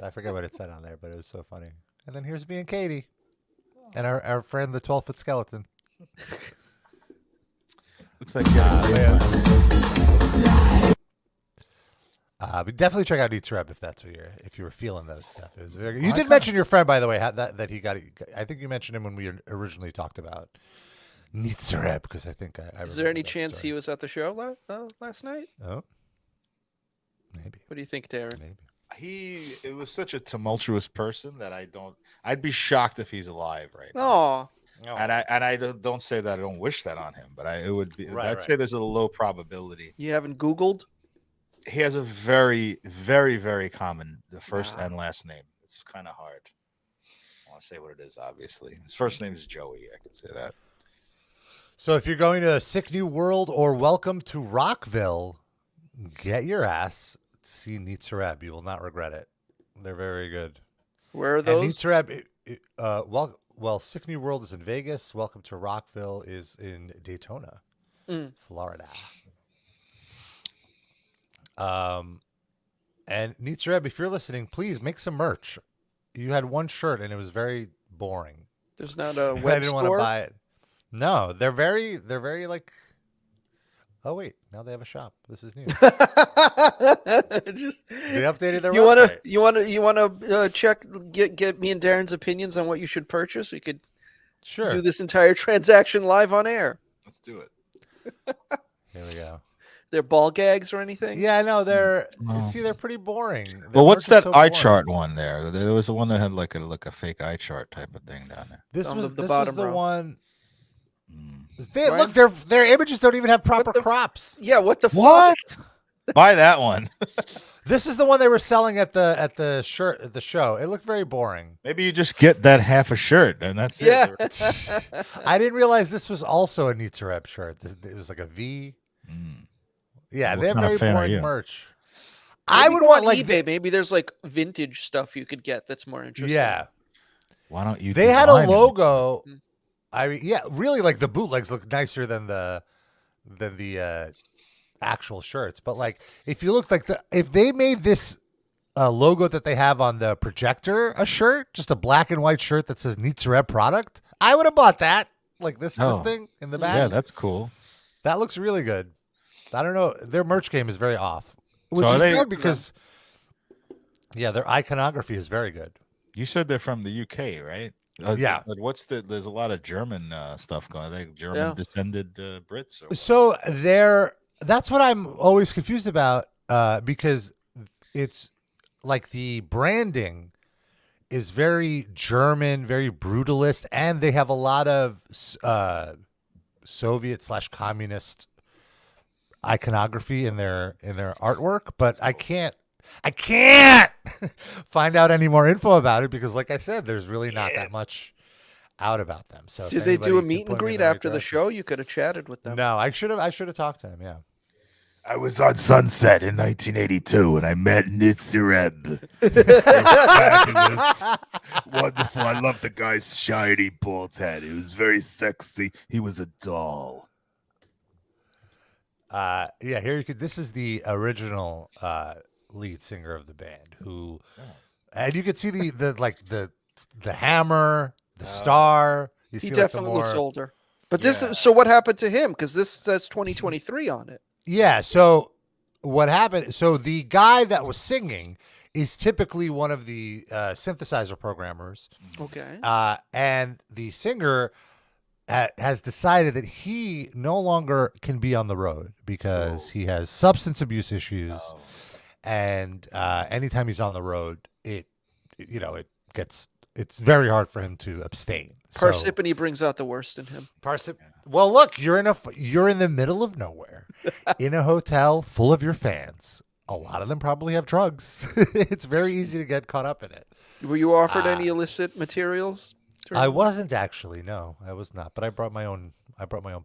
I forget what it said on there, but it was so funny. And then here's me and Katie. And our friend, the 12-foot skeleton. Looks like but definitely check out Nitzer Ebb if you were feeling those stuff. It was very good. You did mention your friend, by the way, that he got. I think you mentioned him when we originally talked about Nitzer Ebb because I think I. Is there any chance he was at the show last night? Oh, maybe. What do you think, Darren? Maybe. It was such a tumultuous person that I'd be shocked if he's alive right now. Oh. No. And I don't say that I don't wish that on him, but it would be. I'd say there's a low probability. You haven't Googled? He has a very, very, very common first and last name. It's kind of hard. I want to say what it is. Obviously, his first name is Joey. I can say that. So if you're going to Sick New World or Welcome to Rockville, get your ass to see Nitzer Ebb. You will not regret it. They're very good. Where are those? And Nitzer Ebb. Well, Sick New World is in Vegas. Welcome to Rockville is in Daytona, Florida. And Nitzer Ebb, if you're listening, please make some merch. You had one shirt and it was very boring. There's not a web I didn't store? want to buy it. No, they're very like. Oh wait, now they have a shop. This is new. They updated their website. You want to check get me and Darren's opinions on what you should purchase? We could do this entire transaction live on air. Let's do it. Here we go. They're ball gags or anything? Yeah, no, they're pretty boring. Well, what's that eye chart one there? There was the one that had like a fake eye chart type of thing down there. This was the one. Look, their images don't even have proper crops. Yeah, what the fuck? Buy that one. This is the one they were selling at the show. It looked very boring. Maybe you just get that half a shirt and that's it. I didn't realize this was also a Nitzer Ebb shirt. It was like a V. Yeah, they have very boring merch. I would want like eBay. Maybe there's like vintage stuff you could get that's more interesting. Yeah. Why don't you? They had a logo. I mean, yeah, really, like the bootlegs look nicer than the actual shirts. But like, if you look like if they made this logo that they have on the projector a shirt, just a black and white shirt that says Nitzer Ebb product, I would have bought that. Like this thing in the back. Yeah, that's cool. That looks really good. I don't know. Their merch game is very off, which is weird because their iconography is very good. You said they're from the UK, right? Yeah. There's a lot of German stuff going on. Are they German descended Brits? So that's what I'm always confused about because it's like the branding is very German, very brutalist, and they have a lot of Soviet/communist iconography in their artwork, but I can't find out any more info about it because, like I said, there's really not that much out about them. So, did they do a meet and greet after the show? You could have chatted with them. No, I should have talked to him. Yeah, I was on Sunset in 1982 and I met Nitzer Ebb. Wonderful. I love the guy's shiny bald head. He was very sexy. He was a doll. Here you could. This is the original lead singer of the band, and you could see the hammer, the star. He definitely looks older. But so what happened to him? Because this says 2023 on it. Yeah. So what happened? So the guy that was singing is typically one of the synthesizer programmers. Okay. And the singer has decided that he no longer can be on the road because he has substance abuse issues, and anytime he's on the road, it's very hard for him to abstain. Parsippany brings out the worst in him. Well, look, you're in the middle of nowhere, in a hotel full of your fans. A lot of them probably have drugs. It's very easy to get caught up in it. Were you offered any illicit materials? I wasn't actually. No, I was not. But I brought my own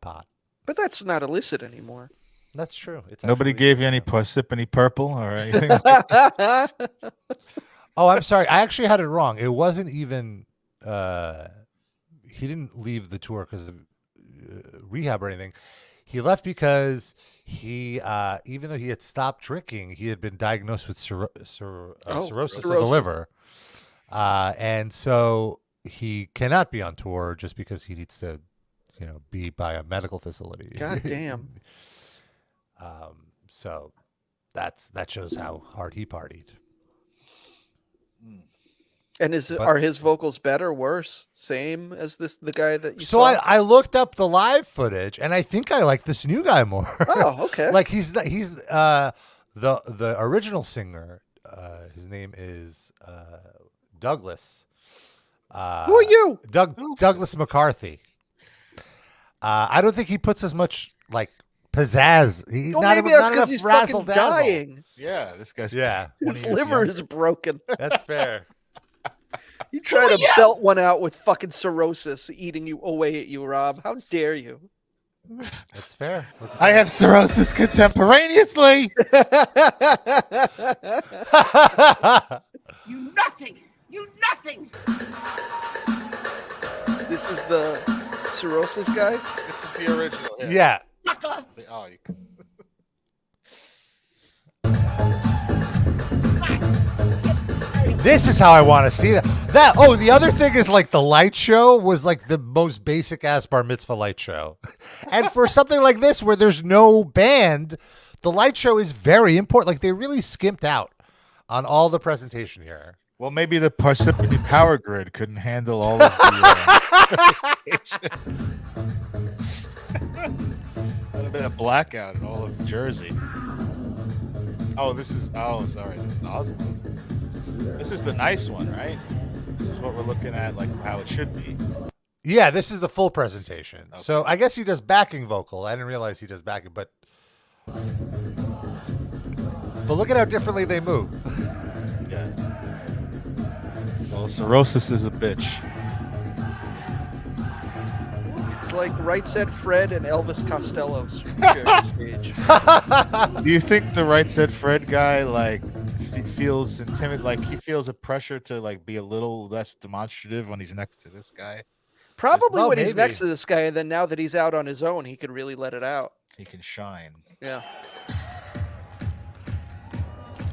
pot. But that's not illicit anymore. That's true. Nobody gave you any Parsippany purple or anything. Oh, I'm sorry. I actually had it wrong. It wasn't even. He didn't leave the tour because of rehab or anything. He left because he, even though he had stopped drinking, he had been diagnosed with cirrhosis of the liver, and so he cannot be on tour just because he needs to, be by a medical facility. God damn. So that shows how hard he partied. And are his vocals better, worse, same as the guy that you saw? So I looked up the live footage, and I think I like this new guy more. Oh, okay. Like he's the original singer. His name is Douglas. Who are you? Douglas McCarthy. I don't think he puts as much like pizzazz. Maybe that's because he's fucking dying. Yeah, this guy's his liver is broken. That's fair. You try to belt one out with fucking cirrhosis eating you away at you, Rob. How dare you? That's fair. I have cirrhosis contemporaneously. You nothing. You nothing. This is the cirrhosis guy? This is the original. Yeah. Say, oh, you can... This is how I want to see that. The other thing is like the light show was like the most basic ass bar mitzvah light show. And for something like this where there's no band, the light show is very important. Like they really skimped out on all the presentation here. Well, maybe the Parsippany power grid couldn't handle all of the would have been a blackout in all of Jersey. Sorry, this is Oslo. This is the nice one, right? This is what we're looking at, like how it should be. Yeah, this is the full presentation. Okay. So I guess he does backing vocal. I didn't realize he does backing, but look at how differently they move. Yeah. Well, cirrhosis is a bitch. It's like Right Said Fred and Elvis Costello sharing the stage. Do you think the Right Said Fred guy feels intimidated, like he feels a pressure to like be a little less demonstrative when he's next to this guy? Probably when he's next to this guy, and then now that he's out on his own, he could really let it out. He can shine. Yeah.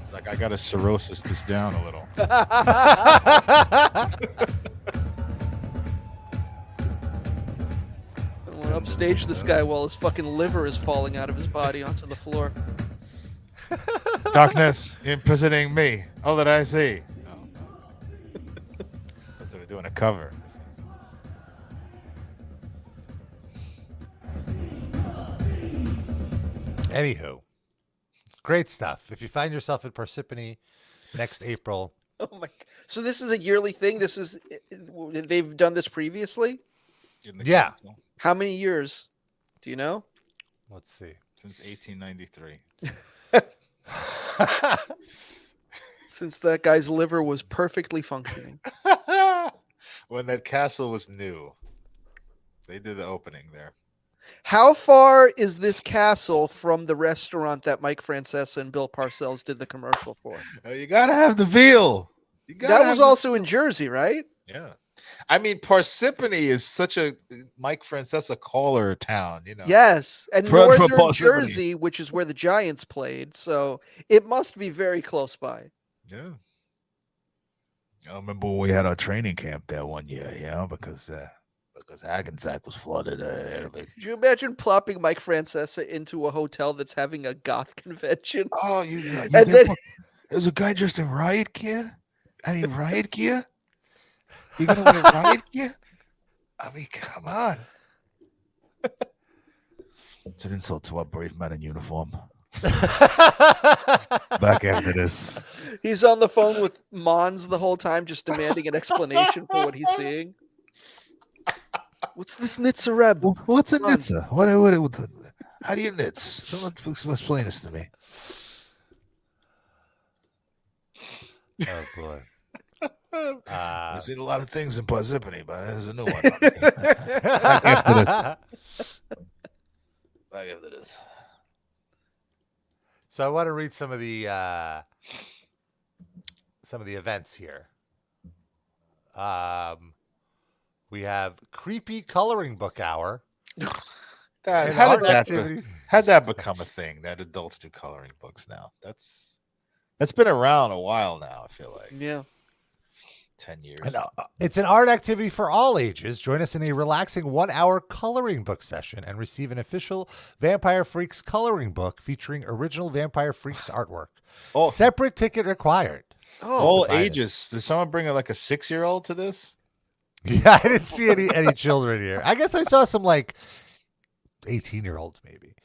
It's like, I got to cirrhosis this down a little. I want to upstage this guy while his fucking liver is falling out of his body onto the floor. Darkness imprisoning me. All that I see. Oh. They were doing a cover. Anywho, great stuff. If you find yourself at Parsippany next April. Oh my! So this is a yearly thing. They've done this previously. Yeah. Council. How many years? Do you know? Let's see. Since 1893. Since that guy's liver was perfectly functioning. When that castle was new, they did the opening there. How far is this castle from the restaurant that Mike Francesa and Bill Parcells did the commercial for? You gotta have the veal. That was also in Jersey, right? Yeah. I mean, Parsippany is such a Mike Francesa caller town, you know. Yes, and northern Jersey, which is where the Giants played, so it must be very close by. Yeah. I remember when we had our training camp there one year, because Hackensack was flooded. Could you imagine plopping Mike Francesa into a hotel that's having a goth convention? Oh, and then there's a guy dressed in riot gear. Riot gear. You're gonna wear riot gear? I mean, come on. It's an insult to our brave men in uniform. Back after this. He's on the phone with Mons the whole time, just demanding an explanation for what he's seeing. What's this Nitzer Ebb? What's a Nitzer? What, how do you nitz? Someone explain this to me. Oh, boy. I've seen a lot of things in Parsippany, but there's a new one. Back after this. So I want to read some of the events here. We have Creepy Coloring Book Hour. How'd that become a thing that adults do coloring books now? That's been around a while now, I feel like. Yeah. 10 years. It's an art activity for all ages. Join us in a relaxing 1-hour coloring book session and receive an official Vampire Freaks coloring book featuring original Vampire Freaks artwork. Separate ticket required. All ages. Did someone bring like a 6-year-old to this? Yeah, I didn't see any children here. I guess I saw some like 18-year-olds maybe.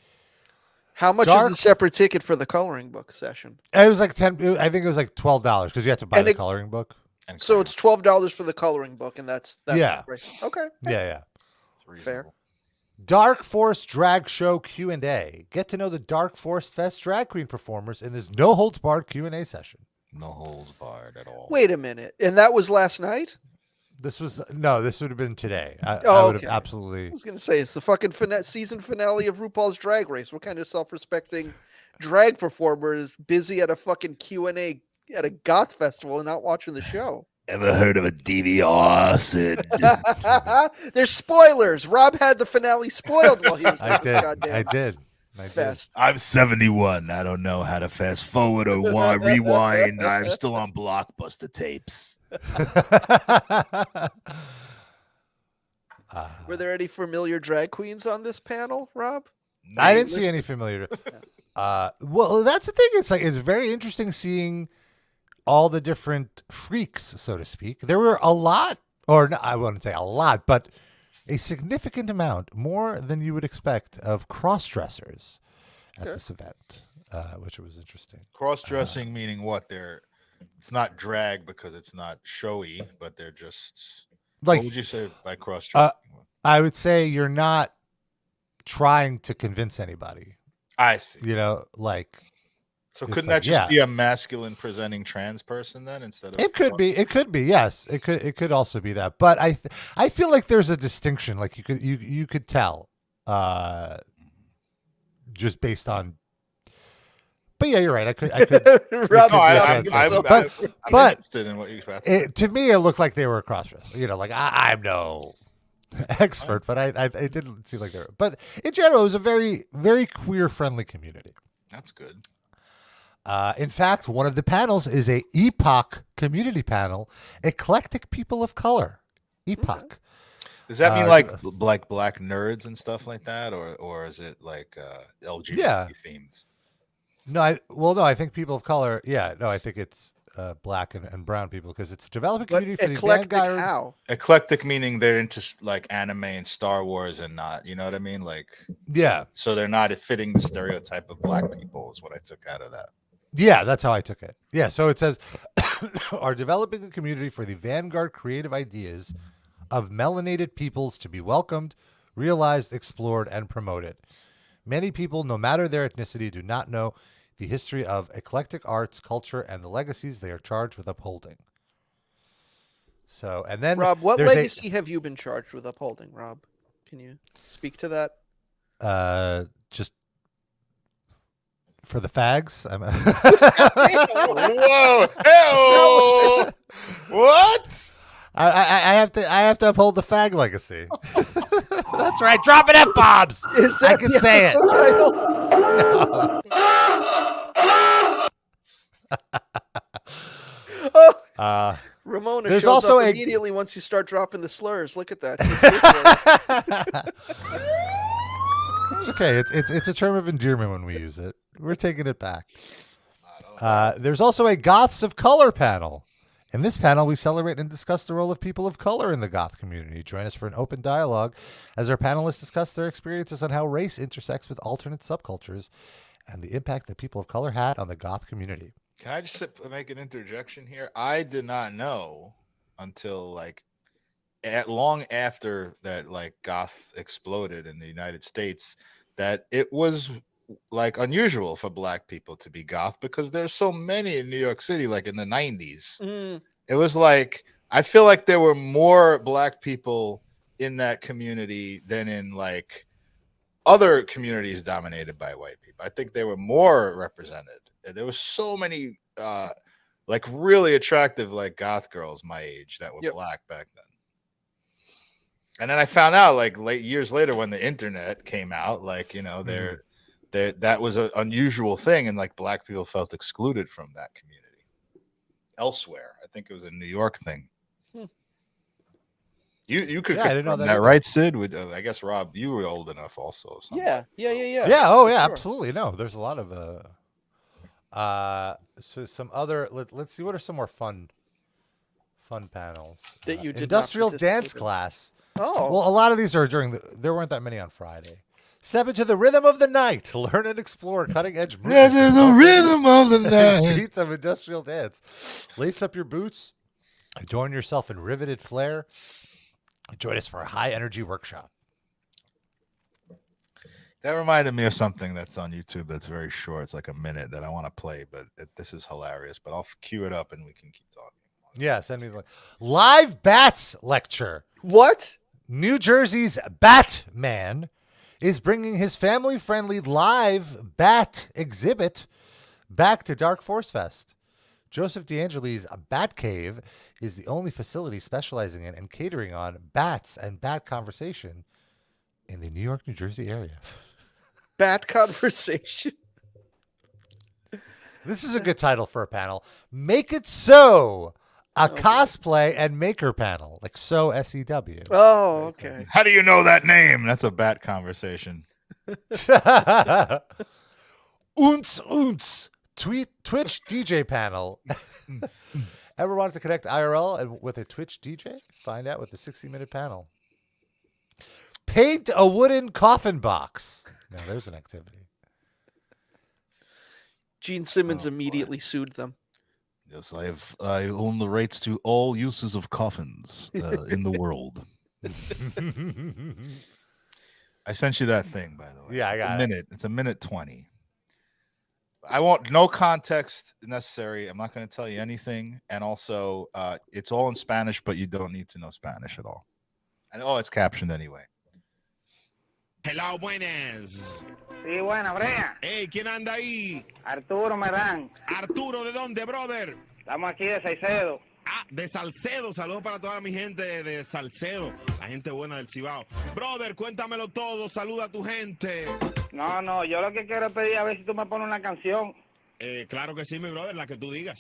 How much is the separate ticket for the coloring book session? It was like $10. I think it was like $12 because you have to buy the coloring book. So it's $12 for the coloring book, and that's yeah. Okay. Yeah. Fair. Dark Force Drag Show Q&A. Get to know the Dark Force Fest drag queen performers in this no holds barred Q&A session. No holds barred at all. Wait a minute, and that was last night? This would have been today. I would have absolutely. I was gonna say it's the fucking season finale of RuPaul's Drag Race. What kind of self-respecting drag performer is busy at a fucking Q&A at a goth festival and not watching the show? Ever heard of a DVR, Sid? There's spoilers. Rob had the finale spoiled while he was at this goddamn. I did. Fest. I'm 71. I don't know how to fast forward or rewind. I'm still on Blockbuster tapes. Were there any familiar drag queens on this panel, Rob? I didn't see any familiar. Well, that's the thing. It's very interesting seeing all the different freaks, so to speak. There were a lot, or no, I wouldn't say a lot, but a significant amount, more than you would expect, of cross-dressers at this event, which was interesting. Cross-dressing meaning what? It's not drag because it's not showy, but they're just like. What would you say by cross-dressing? I would say you're not trying to convince anybody. I see. So couldn't that just be a masculine presenting trans person then instead of? It could be. Yes, it could also be that. But I feel like there's a distinction. Like you could tell, just based on. But yeah, you're right. I could. I'm interested in what you said. To me, it looked like they were a cross-dresser. I'm no expert, but I didn't seem like they were. But in general, it was a very, very queer-friendly community. That's good. In fact, one of the panels is a EPOC community panel, eclectic people of color. EPOC. Does that mean like black nerds and stuff like that, or is it like LGBT themed? No, I think people of color. Yeah, no, I think it's black and brown people because it's developing community for the vanguard. How? Eclectic meaning they're into like anime and Star Wars and not, you know what I mean? Like, yeah. So they're not fitting the stereotype of black people is what I took out of that. Yeah, that's how I took it. Yeah, so it says, are developing a community for the vanguard creative ideas of melanated peoples to be welcomed, realized, explored, and promoted. Many people, no matter their ethnicity, do not know the history of eclectic arts, culture, and the legacies they are charged with upholding. So, and then Rob, what legacy have you been charged with upholding, Rob? Can you speak to that? Just for the fags. Whoa! Hey-oh! What? I have to uphold the fag legacy. That's right. Dropping F-bombs. I can say it. Title? No. Ramona there's shows also up immediately once you start dropping the slurs. Look at that. It's okay. It's a term of endearment when we use it. We're taking it back. There's also a Goths of Color panel. In this panel, we celebrate and discuss the role of people of color in the goth community. Join us for an open dialogue as our panelists discuss their experiences on how race intersects with alternate subcultures and the impact that people of color had on the goth community. Can I just make an interjection here? I did not know until long after that goth exploded in the United States that it was unusual for black people to be goth because there's so many in New York City in the 90s. It was I feel like there were more black people in that community than in other communities dominated by white people. I think they were more represented. There was so many really attractive goth girls my age that were black back then. And then I found out years later when the internet came out, that was an unusual thing, and black people felt excluded from that community. Elsewhere, I think it was a New York thing. You could I didn't know that right, Sid? I guess Rob, you were old enough also. Yeah. Oh yeah, sure. Absolutely. No, there's a lot of so some other. Let's see. What are some more fun panels that you did? Industrial dance class. Oh, well, a lot of these are there weren't that many on Friday. Step into the rhythm of the night. Learn and explore cutting-edge movements. This is the rhythm of the night. Beats of industrial dance. Lace up your boots. Adorn yourself in riveted flair. Join us for a high-energy workshop. That reminded me of something that's on YouTube that's very short. It's a minute that I want to play, but this is hilarious. But I'll cue it up and we can keep talking. Yeah, send me the live bats lecture. What? New Jersey's Batman is bringing his family-friendly live bat exhibit back to Dark Force Fest. Joseph D'Angeli's Bat Cave is the only facility specializing in and catering on bats and bat conversation in the New York, New Jersey area. Bat conversation. This is a good title for a panel. Make It So, a cosplay and maker panel. Like So, S-E-W. Oh, okay. How do you know that name? That's a bat conversation. Unts. Twitch DJ panel. Ever wanted to connect IRL and with a Twitch DJ? Find out with the 60-minute panel. Paint a wooden coffin box. Now there's an activity. Gene Simmons immediately sued them. Yes, I own the rights to all uses of coffins in the world. I sent you that thing, by the way. Yeah, I got it. It's a minute 20. I won't. No context necessary. I'm not going to tell you anything. And also, it's all in Spanish, but you don't need to know Spanish at all. And it's captioned anyway. Hello, buenas. Sí, buena, Brea. Hey, ¿quién anda ahí? Arturo Merán. Arturo, ¿de dónde, brother? Estamos aquí de Salcedo. Ah, de Salcedo. Saludos para toda mi gente de Salcedo. La gente buena del Cibao. Brother, cuéntamelo todo. Saluda a tu gente. No, yo lo que quiero es pedir a ver si tú me pones una canción. Claro que sí, mi brother, la que tú digas.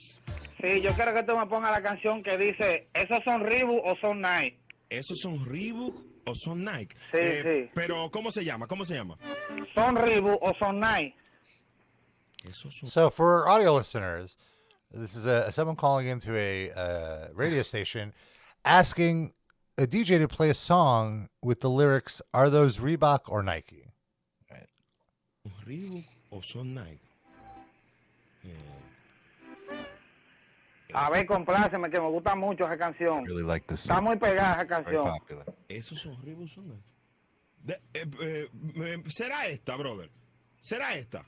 Sí, yo quiero que tú me pongas la canción que dice, ¿esos son Reebok o son Nike? ¿Esos son Reebok o son Nike? Sí. Pero, ¿cómo se llama? ¿Son Reebok o son Nike? So for audio listeners, this is someone calling into a radio station asking a DJ to play a song with the lyrics, are those Reebok or Nike? Right. Reebok o son Nike? A ver, compláceme, que me gusta mucho esa canción. I really like this. Está muy pegada esa Very canción. popular. ¿Esos son Reebok o son Nike? ¿Será esta, brother? ¿Será esta?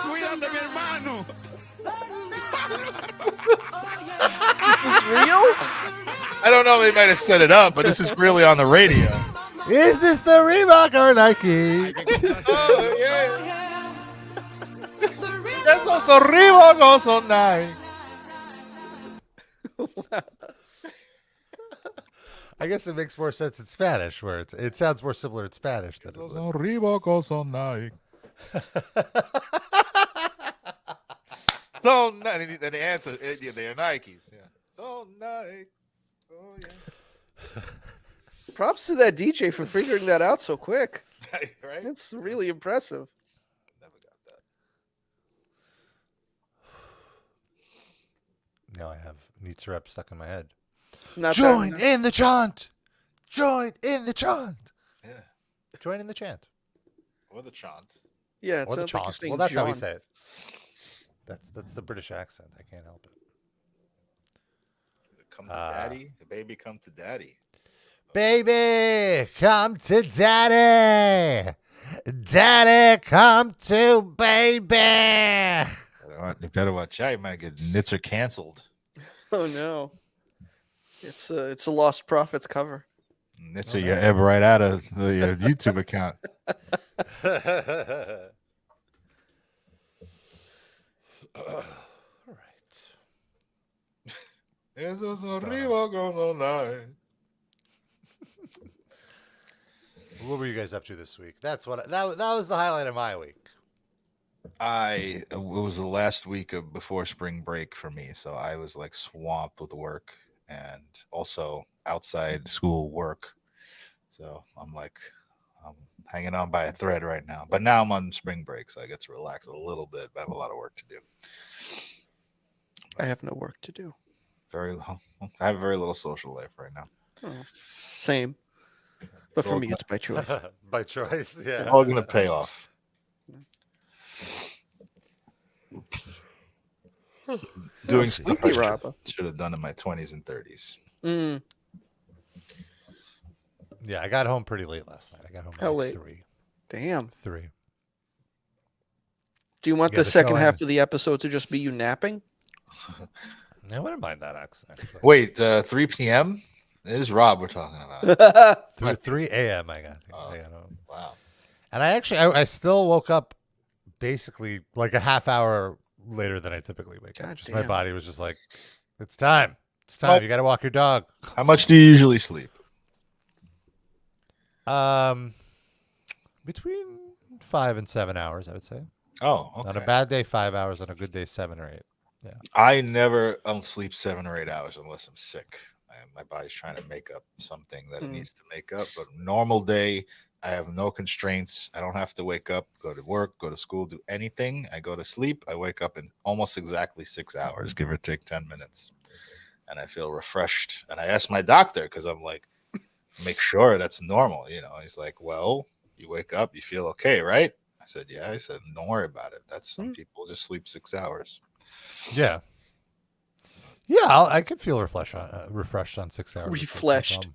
Cuídate, mi hermano. This is real? I don't know. They might have set it up, but this is really on the radio. Is this the Reebok or Nike? Oh, yeah. Esos son Reebok o son Nike. I guess it makes more sense in Spanish, where it sounds more similar in Spanish than it would. Son Reebok o son Nike. So, and the answer, they're Nikes. Yeah. So Nike. Oh, yeah. Props to that DJ for figuring that out so quick. Right? That's really impressive. Never got that. Now I have Nitzer Ebb stuck in my head. Not Join that, in the chant. Join in the chant. Yeah. Join in the chant. Or the chant. Yeah, it Or the sounds like you're chant. saying Well, that's how we John. say it. That's the British accent. I can't help it. Come to daddy. The baby come to daddy. Baby, come to daddy. Daddy, come to baby. You better watch out. You might get Nitzer canceled. Oh no. It's a Lost Prophets cover. Nitzer, you Ebb right out of the YouTube account. All right. Esos son Reebok o son Nike. What were you guys up to this week? That's what that was the highlight of my week. It was the last week before spring break for me, so I was like swamped with work and also outside school work. So I'm hanging on by a thread right now. But now I'm on spring break, so I get to relax a little bit. But I have a lot of work to do. I have no work to do. I have very little social life right now. Oh, same. But for me, it's by choice. By choice, yeah. It's all going to pay off. Doing stuff Sleepy, I Rob. should have done in my 20s and 30s. Mm. Yeah, I got home pretty late last night. I got home How at late? 3. Damn. 3. Do you want Yeah, the the second show half ends. of the episode to just be you napping? I wouldn't mind that actually. Wait, 3 p.m.? It is Rob we're talking about. Through 3 a.m. I got home. Wow. And I still woke up basically like a half hour later than I typically wake up. God Just my damn. body was just like, it's time. It's time. You got to walk your dog. How much do you usually sleep? Between 5 and 7 hours, I would say. Oh, okay. On a bad day, 5 hours. On a good day, 7 or 8. Yeah. I never sleep 7 or 8 hours unless I'm sick. My body's trying to make up something that it needs to make up. But normal day, I have no constraints. I don't have to wake up, go to work, go to school, do anything. I go to sleep. I wake up in almost exactly 6 hours, give or take 10 minutes. And I feel refreshed. And I asked my doctor because I'm like, make sure that's normal. He's like, well, you wake up, you feel okay, right? I said, yeah. I said, don't worry about it. That's some people just sleep 6 hours. Yeah. Yeah, I could feel refreshed on 6 hours. Refreshed.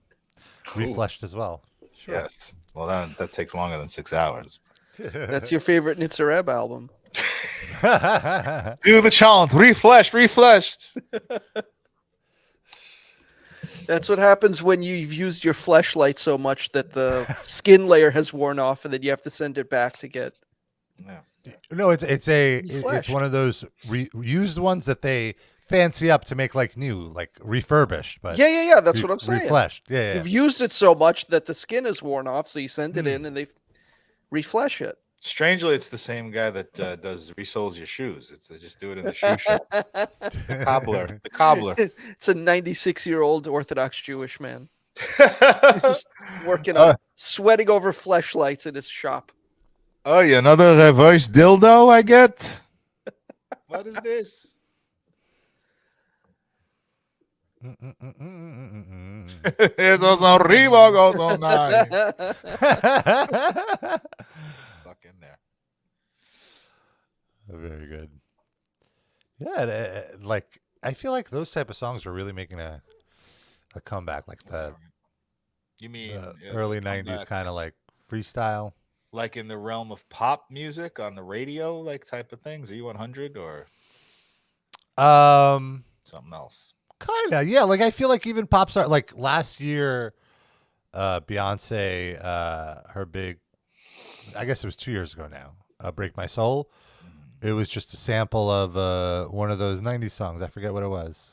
Refreshed as well. Sure. Yes. Well, that takes longer than 6 hours. That's your favorite Nitzer Ebb album. Do the chant. Refreshed. That's what happens when you've used your fleshlight so much that the skin layer has worn off, and then you have to send it back to get. Yeah. No, it's one of those used ones that they fancy up to make like new, like refurbished. But yeah. That's what I'm saying. Refreshed. Yeah. You've used it so much that the skin is worn off, so you send it in and they reflesh it. Strangely, it's the same guy that resoles your shoes. They just do it in the shoe shop. The cobbler. It's a 96-year-old Orthodox Jewish man. Just working on sweating over fleshlights in his shop. Oh, another reverse dildo I get? What is this? Esos son Reebok, son nice. Stuck in there. Very good. Yeah, like I feel like those type of songs are really making a comeback, like the early '90s kind of like freestyle, like in the realm of pop music on the radio, like type of things. E100 or something else. Kind of, yeah. Like I feel like even pop star, like last year, Beyonce, her big, I guess it was 2 years ago now, "Break My Soul." It was just a sample of one of those '90s songs. I forget what it was.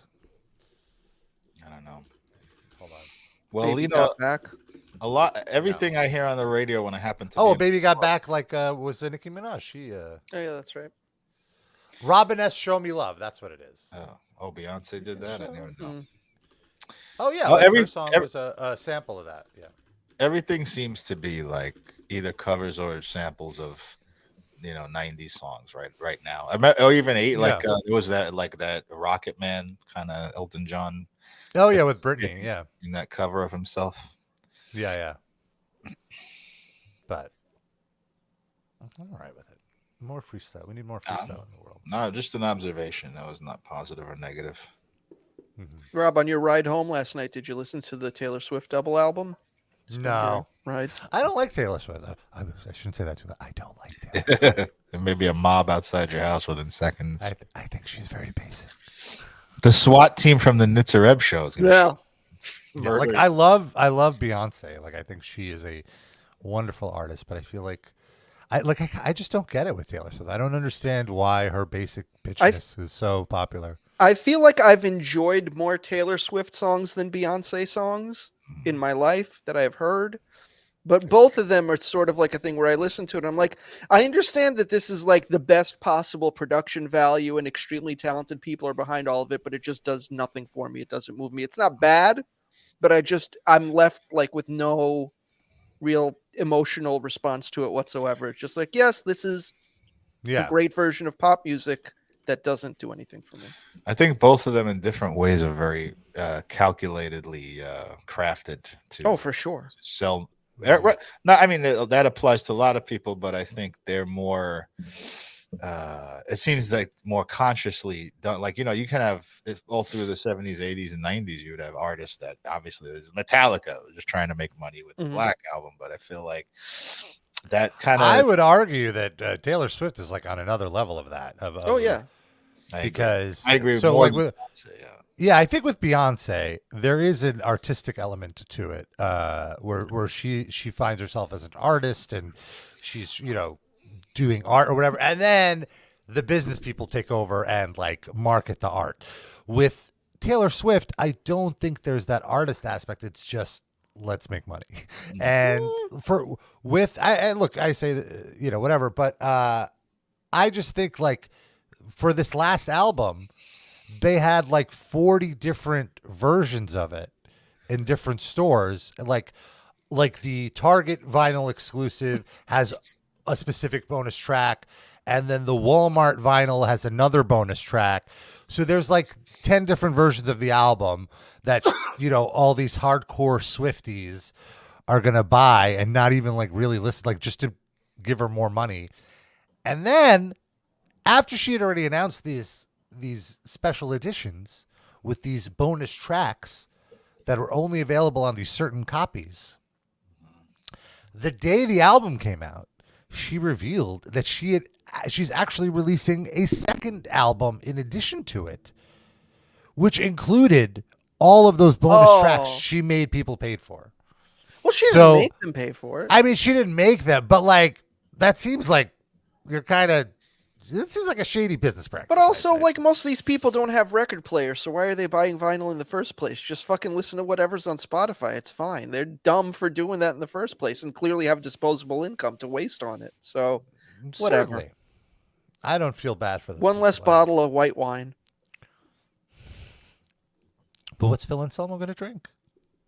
I don't know. Hold on. Well, Baby Got Back. A lot. Everything I hear on the radio when I happen to. Baby Got Back. Like was Nicki Minaj? She. Oh yeah, that's right. Robin S. "Show Me Love." That's what it is. Oh, Beyonce did that. I didn't even know. Oh yeah, every song was a sample of that. Yeah. Everything seems to be like either covers or samples of, 90s songs right now. Or even it was that Rocket Man kind of Elton John. Oh yeah, with Britney. Yeah. In that cover of himself. Yeah. But I'm all right with it. More freestyle. We need more freestyle in the world. No, just an observation. That was not positive or negative. Mm-hmm. Rob, on your ride home last night, did you listen to the Taylor Swift double album? No. Right. I don't like Taylor Swift. I shouldn't say that too loud. I don't like Taylor. There may be a mob outside your house within seconds. I think she's very basic. The SWAT team from the Nitzer Ebb show is gonna like I love Beyonce. Like I think she is a wonderful artist, but I feel like I just don't get it with Taylor Swift. I don't understand why her basic bitchiness is so popular. I feel like I've enjoyed more Taylor Swift songs than Beyonce songs in my life that I've heard. But both of them are sort of like a thing where I listen to it and I'm like, I understand that this is like the best possible production value and extremely talented people are behind all of it, but it just does nothing for me. It doesn't move me. It's not bad, but I'm left like with no real emotional response to it whatsoever. It's just like, yes, this is a great version of pop music that doesn't do anything for me. I think both of them in different ways are very calculatedly crafted to for sure sell. No, I mean that applies to a lot of people, but I think they're more. It seems like more consciously done. Like you can have all through the 70s, 80s, and 90s, you would have artists that obviously Metallica was just trying to make money with the Black album, but I feel like that kind of. I would argue that Taylor Swift is like on another level of that. Because I agree. So more like with Beyonce, yeah, I think with Beyonce, there is an artistic element to it, where she finds herself as an artist and she's doing art or whatever, and then the business people take over and like market the art. With Taylor Swift, I don't think there's that artist aspect. It's just let's make money. And I say, whatever, but I just think like for this last album, they had like 40 different versions of it in different stores. Like the Target vinyl exclusive has a specific bonus track, and then the Walmart vinyl has another bonus track. So there's like 10 different versions of the album that, all these hardcore Swifties are going to buy and not even like really listen, like just to give her more money. And then after she had already announced these special editions with these bonus tracks that were only available on these certain copies, the day the album came out, she revealed that she's actually releasing a second album in addition to it, which included all of those bonus tracks she made people paid for. Well, she didn't make them pay for it. I mean, she didn't make them, but like that seems like it seems like a shady business practice. But also, like, most of these people don't have record players, so why are they buying vinyl in the first place? Just fucking listen to whatever's on Spotify. It's fine. They're dumb for doing that in the first place and clearly have disposable income to waste on it. So, whatever. Certainly. I don't feel bad for them. One less bottle of white wine. But what's Phil Anselmo going to drink?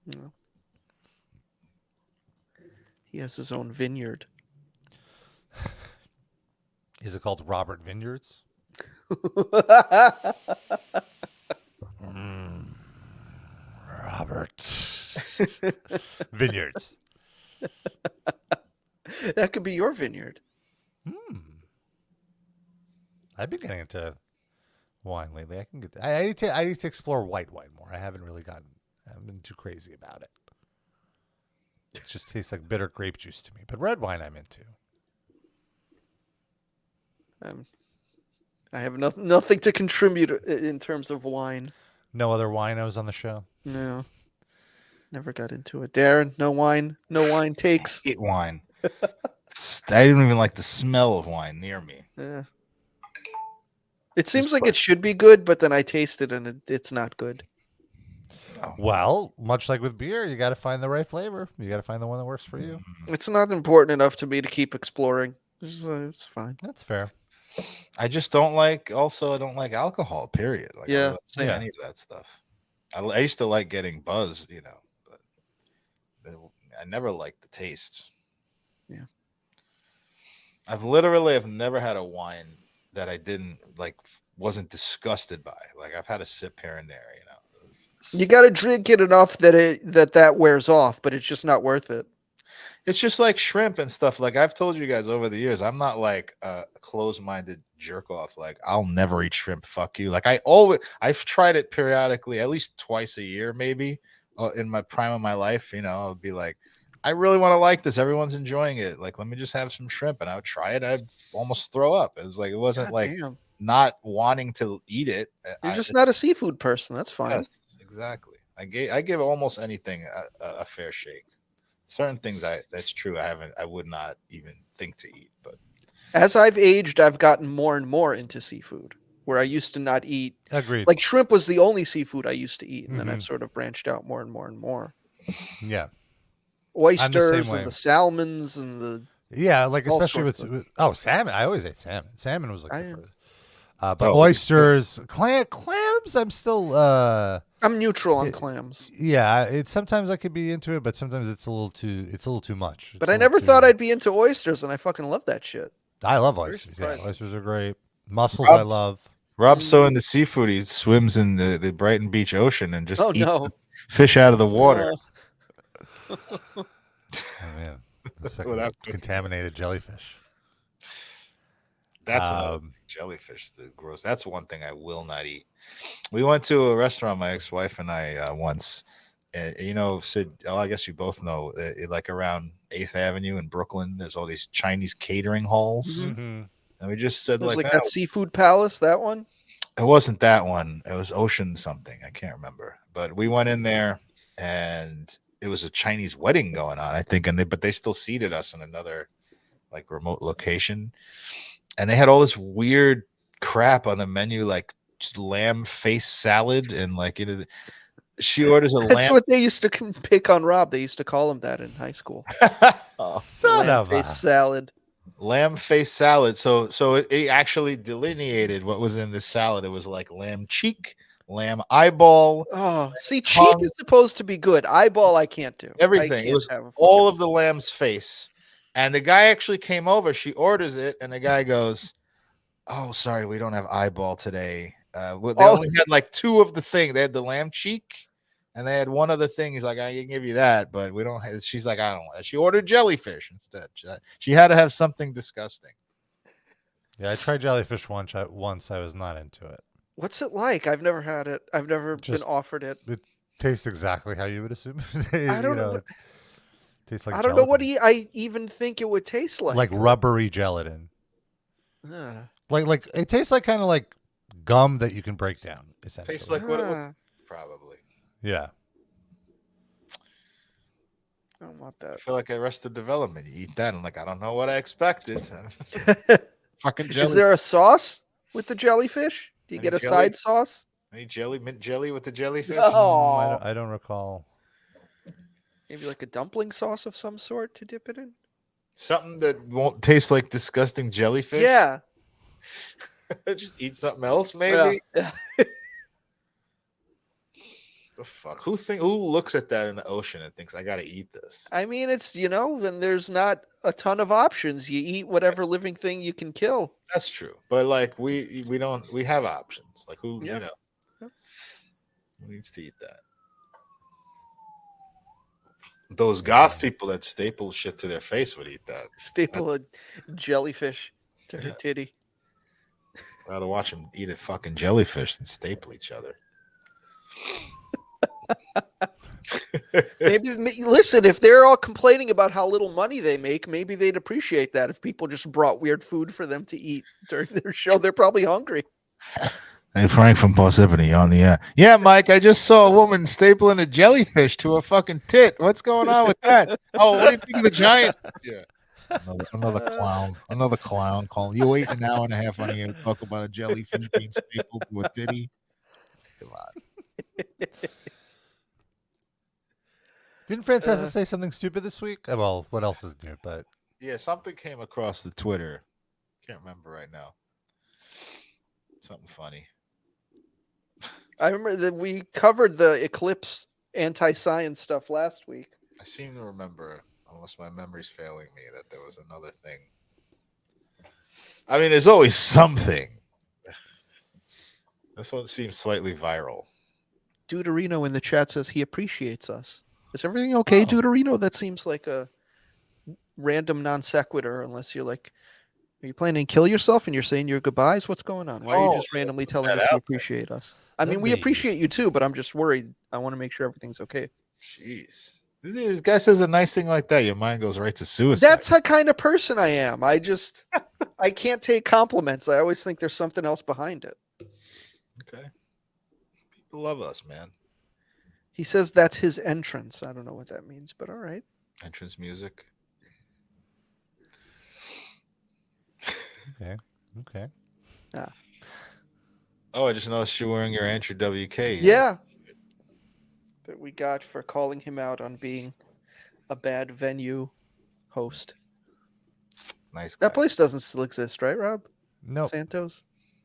No. He has his own vineyard. Is it called Robert Vineyards? Robert Vineyards. That could be your vineyard. I've been getting into wine lately. I need to explore white wine more. I haven't been too crazy about it. It just tastes like bitter grape juice to me. But red wine I'm into. I have nothing to contribute in terms of wine. No other winos on the show? No. Never got into it. Darren, no wine takes. I hate wine. I didn't even like the smell of wine near me. Yeah. It seems like it should be good, but then I taste it and it's not good. Well, much like with beer, you got to find the right flavor. You got to find the one that works for you. It's not important enough to me to keep exploring. It's fine. That's fair. I just don't like. Also, I don't like alcohol. Period. Like, yeah, I don't say any of that stuff. I used to like getting buzzed, but I never liked the taste. Yeah, I've never had a wine that I didn't like, wasn't disgusted by. Like I've had a sip here and there. You got to drink it enough that wears off, but it's just not worth it. It's just like shrimp and stuff. Like I've told you guys over the years, I'm not like a closed-minded jerk off. Like I'll never eat shrimp. Fuck you. Like I've tried it periodically, at least twice a year, maybe in my prime of my life. I'll be like, I really want to like this. Everyone's enjoying it. Like, let me just have some shrimp, and I would try it. I'd almost throw up. It was like, it wasn't not wanting to eat it. You're just not a seafood person. That's fine. Yes, exactly. I give almost anything a fair shake. Certain things that's true. I would not even think to eat, but as I've aged, I've gotten more and more into seafood where I used to not eat. Agreed. Like shrimp was the only seafood I used to eat. And then I've sort of branched out more and more and more. Yeah. Oysters and the salmons and the. Yeah. Like, especially with salmon. I always ate salmon. Salmon was like the first. But oysters, clams, I'm still. I'm neutral on clams. Yeah, sometimes I could be into it, but sometimes it's a little too much. But I never thought I'd be into oysters, and I fucking love that shit. I love oysters. Yeah, oysters are great. Mussels, I love. Rob's so into seafood, he swims in the Brighton Beach Ocean and just eats the fish out of the water. Oh man, that's like contaminated jellyfish. That's jellyfish. Gross. That's one thing I will not eat. We went to a restaurant, my ex-wife and I, once. And, Sid, I guess you both know, like around 8th Avenue in Brooklyn, there's all these Chinese catering halls. Mm-hmm. And we just said, like that Seafood Palace, that one? It wasn't that one. It was Ocean something. I can't remember. But we went in there, and it was a Chinese wedding going on, I think. But they still seated us in another, like, remote location. And they had all this weird crap on the menu, like lamb face salad, and like she orders a That's lamb. what they used to pick on Rob. They used to call him that in high school. Son face salad. Lamb face salad. So it actually delineated what was in this salad. It was like lamb cheek, lamb eyeball. Oh, see, tongue. cheek is supposed to be good. Eyeball, I can't do. Everything. It was all of the lamb's face. And the guy actually came over. She orders it, and the guy goes, "Oh, sorry, we don't have eyeball today. They only had like 2 of the thing. They had the lamb cheek, and they had one other thing. He's like, I can give you that, but we don't have." She's like, I don't want it. She ordered jellyfish instead. She had to have something disgusting. Yeah, I tried jellyfish once. I was not into it. What's it like? I've never had it. I've never been offered it. It tastes exactly how you would assume. I don't know. Tastes like I don't know what I even think it would taste like. Like rubbery gelatin. Like it tastes like kind of like gum that you can break down. Essentially, tastes like what it would probably. Yeah. I don't want that. I feel like Arrested Development. You eat that, and like I don't know what I expected. Fucking jelly. Is there a sauce with the jellyfish? Do you get a side sauce? Any mint jelly with the jellyfish? Oh, I don't recall. Maybe like a dumpling sauce of some sort to dip it in? Something that won't taste like disgusting jellyfish? Yeah. Just eat something else, maybe? Yeah. The fuck? Who looks at that in the ocean and thinks, I gotta eat this? I mean, it's, when there's not a ton of options. You eat whatever living thing you can kill. That's true. But like we have options. Like who needs to eat that? Those goth people that staple shit to their face would eat that. Staple a jellyfish to her titty. I'd rather watch them eat a fucking jellyfish than staple each other. Maybe listen, if they're all complaining about how little money they make, maybe they'd appreciate that if people just brought weird food for them to eat during their show. They're probably hungry. Hey, Frank from Parsippany on the air. Yeah, Mike, I just saw a woman stapling a jellyfish to a fucking tit. What's going on with that? Oh, what do you think of the Giants? Yeah. Another clown calling. You wait an hour and a half on here to talk about a jellyfish being stapled to a titty. Come on. Didn't Francesa say something stupid this week? Well, what else is new? But yeah, something came across the Twitter. Can't remember right now. Something funny. I remember that we covered the eclipse anti-science stuff last week. I seem to remember, unless my memory's failing me, that there was another thing. I mean, there's always something. This one seems slightly viral. Deuterino in the chat says he appreciates us. Is everything okay, Deuterino? That seems like a random non sequitur, unless you're like, are you planning to kill yourself and you're saying your goodbyes? What's going on? Why are you just randomly telling us you appreciate us? I mean, we appreciate you too, but I'm just worried. I want to make sure everything's okay. Jeez. This guy says a nice thing like that, your mind goes right to suicide. That's the kind of person I am. I can't take compliments. I always think there's something else behind it. Okay. People love us, man. He says that's his entrance. I don't know what that means, but all right. Entrance music. Okay. Yeah. Oh, I just noticed you're wearing your Andrew WK. Yeah. That we got for calling him out on being a bad venue host. Nice guy. That place doesn't still exist, right, Rob? No. Santos?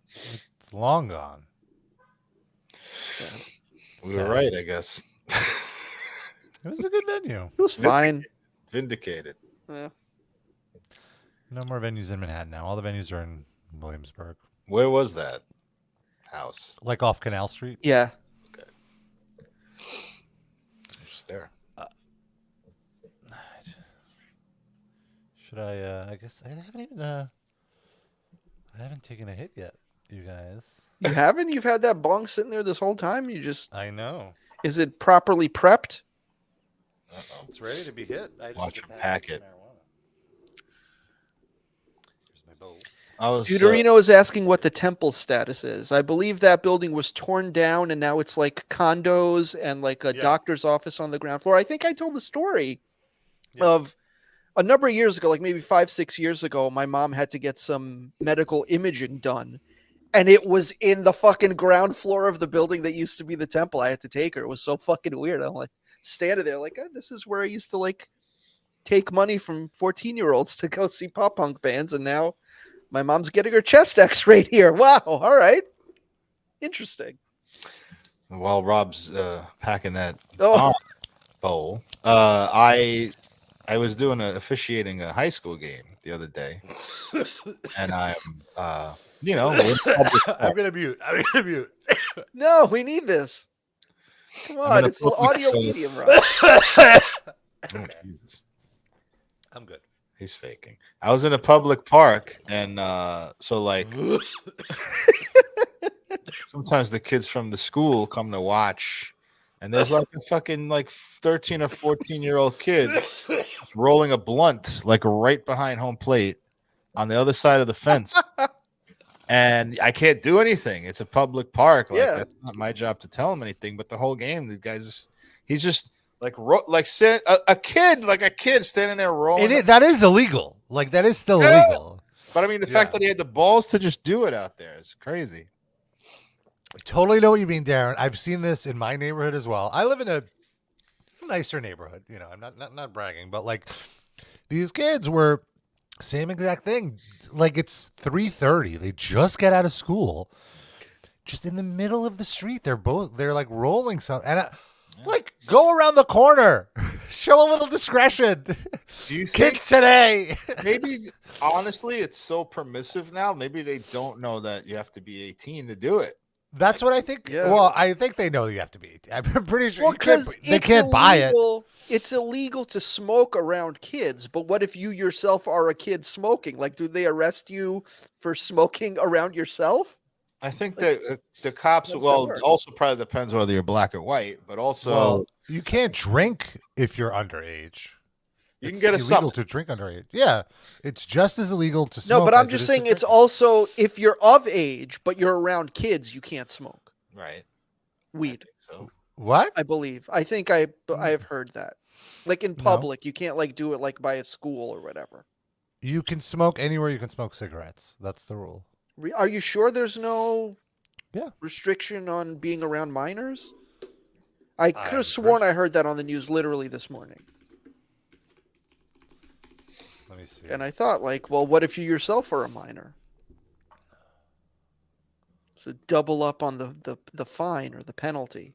It's long gone. Yeah. We were right, I guess. It was a good venue. It was fine. Vindicated. Yeah. No more venues in Manhattan now. All the venues are in Williamsburg. Where was that house? Like off Canal Street? Yeah. Okay. Just there. Should I guess I haven't even I haven't taken a hit yet, you guys. You haven't? You've had that bong sitting there this whole time? I know. Is it properly prepped? Uh-oh. It's ready to be hit. Watch him pack it. Here's my bowl. Deuterino is asking what the temple status is. I believe that building was torn down and now it's like condos and like a doctor's office on the ground floor. I think I told the story of a number of years ago, like maybe 5-6 years ago, my mom had to get some medical imaging done. And it was in the fucking ground floor of the building that used to be the temple. I had to take her. It was so fucking weird. I'm like standing there like, oh, this is where I used to like take money from 14-year-olds to go see pop punk bands. And now my mom's getting her chest x-rayed here. Wow. All right. Interesting. While Rob's packing that bowl, I was officiating a high school game the other day, and I'm I'm gonna mute. No, we need this. Come on, it's the audio medium, Rob. Oh, Jesus. I'm good. He's faking. I was in a public park, and so like sometimes the kids from the school come to watch, and there's like a fucking like 13 or 14-year-old kid rolling a blunt like right behind home plate on the other side of the fence. And I can't do anything. It's a public park. Like, that's not my job to tell him anything. But the whole game, the guy's he's just like a kid standing there rolling. That is illegal. Like that is still illegal. But I mean, the fact that he had the balls to just do it out there is crazy. I totally know what you mean, Darren. I've seen this in my neighborhood as well. I live in a nicer neighborhood. You know, I'm not bragging, but like these kids were same exact thing. Like it's 3:30. They just get out of school. Just in the middle of the street. They're like rolling something. And like go around the corner. Show a little discretion. Do you kids today? Maybe honestly, it's so permissive now. Maybe they don't know that you have to be 18 to do it. That's what I think. Yeah. Well, I think they know you have to be 18. I'm pretty sure they can't illegal, buy it. It's illegal to smoke around kids, but what if you yourself are a kid smoking? Like, do they arrest you for smoking around yourself? I think that the cops, also probably depends whether you're black or white, but also you can't drink if you're underage. You can get illegal to drink underage. Yeah, it's just as illegal to smoke. No, but I'm just saying it's also if you're of age, but you're around kids, you can't smoke. Right. Weed. So what? I believe. I think I have heard that. Like in public, you can't like do it like by a school or whatever. You can smoke anywhere you can smoke cigarettes. That's the rule. Are you sure there's no restriction on being around minors? I could have sworn I heard that on the news literally this morning. Let me see. And I thought, like, well, what if you yourself are a minor? So double up on the fine or the penalty.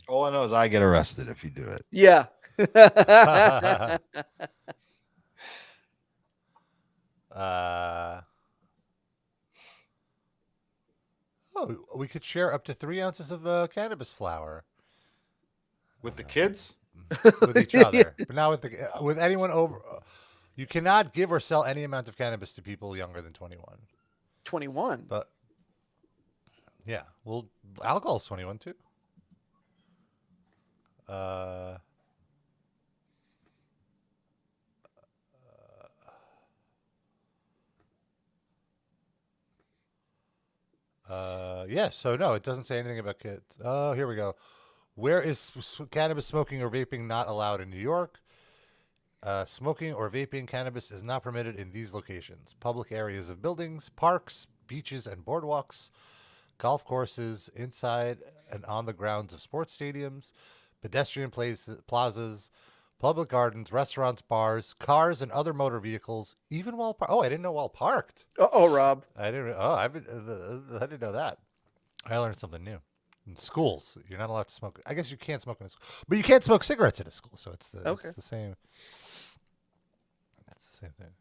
All I know is I get arrested if you do it. Yeah. We could share up to 3 ounces of cannabis flower with the kids, with each other, but not with anyone over. You cannot give or sell any amount of cannabis to people younger than 21. 21, but yeah, well, alcohol's 21 too. Yeah, so no, it doesn't say anything about kids. Oh, here we go. Where is cannabis smoking or vaping not allowed in New York? Smoking or vaping cannabis is not permitted in these locations: public areas of buildings, parks, beaches, and boardwalks, golf courses, inside and on the grounds of sports stadiums, pedestrian plazas, public gardens, restaurants, bars, cars, and other motor vehicles, even while I didn't know while parked. Rob. I didn't know that. I learned something new. In schools, you're not allowed to smoke. I guess you can't smoke in a school, but you can't smoke cigarettes in a school. So it's the same. It's the same thing.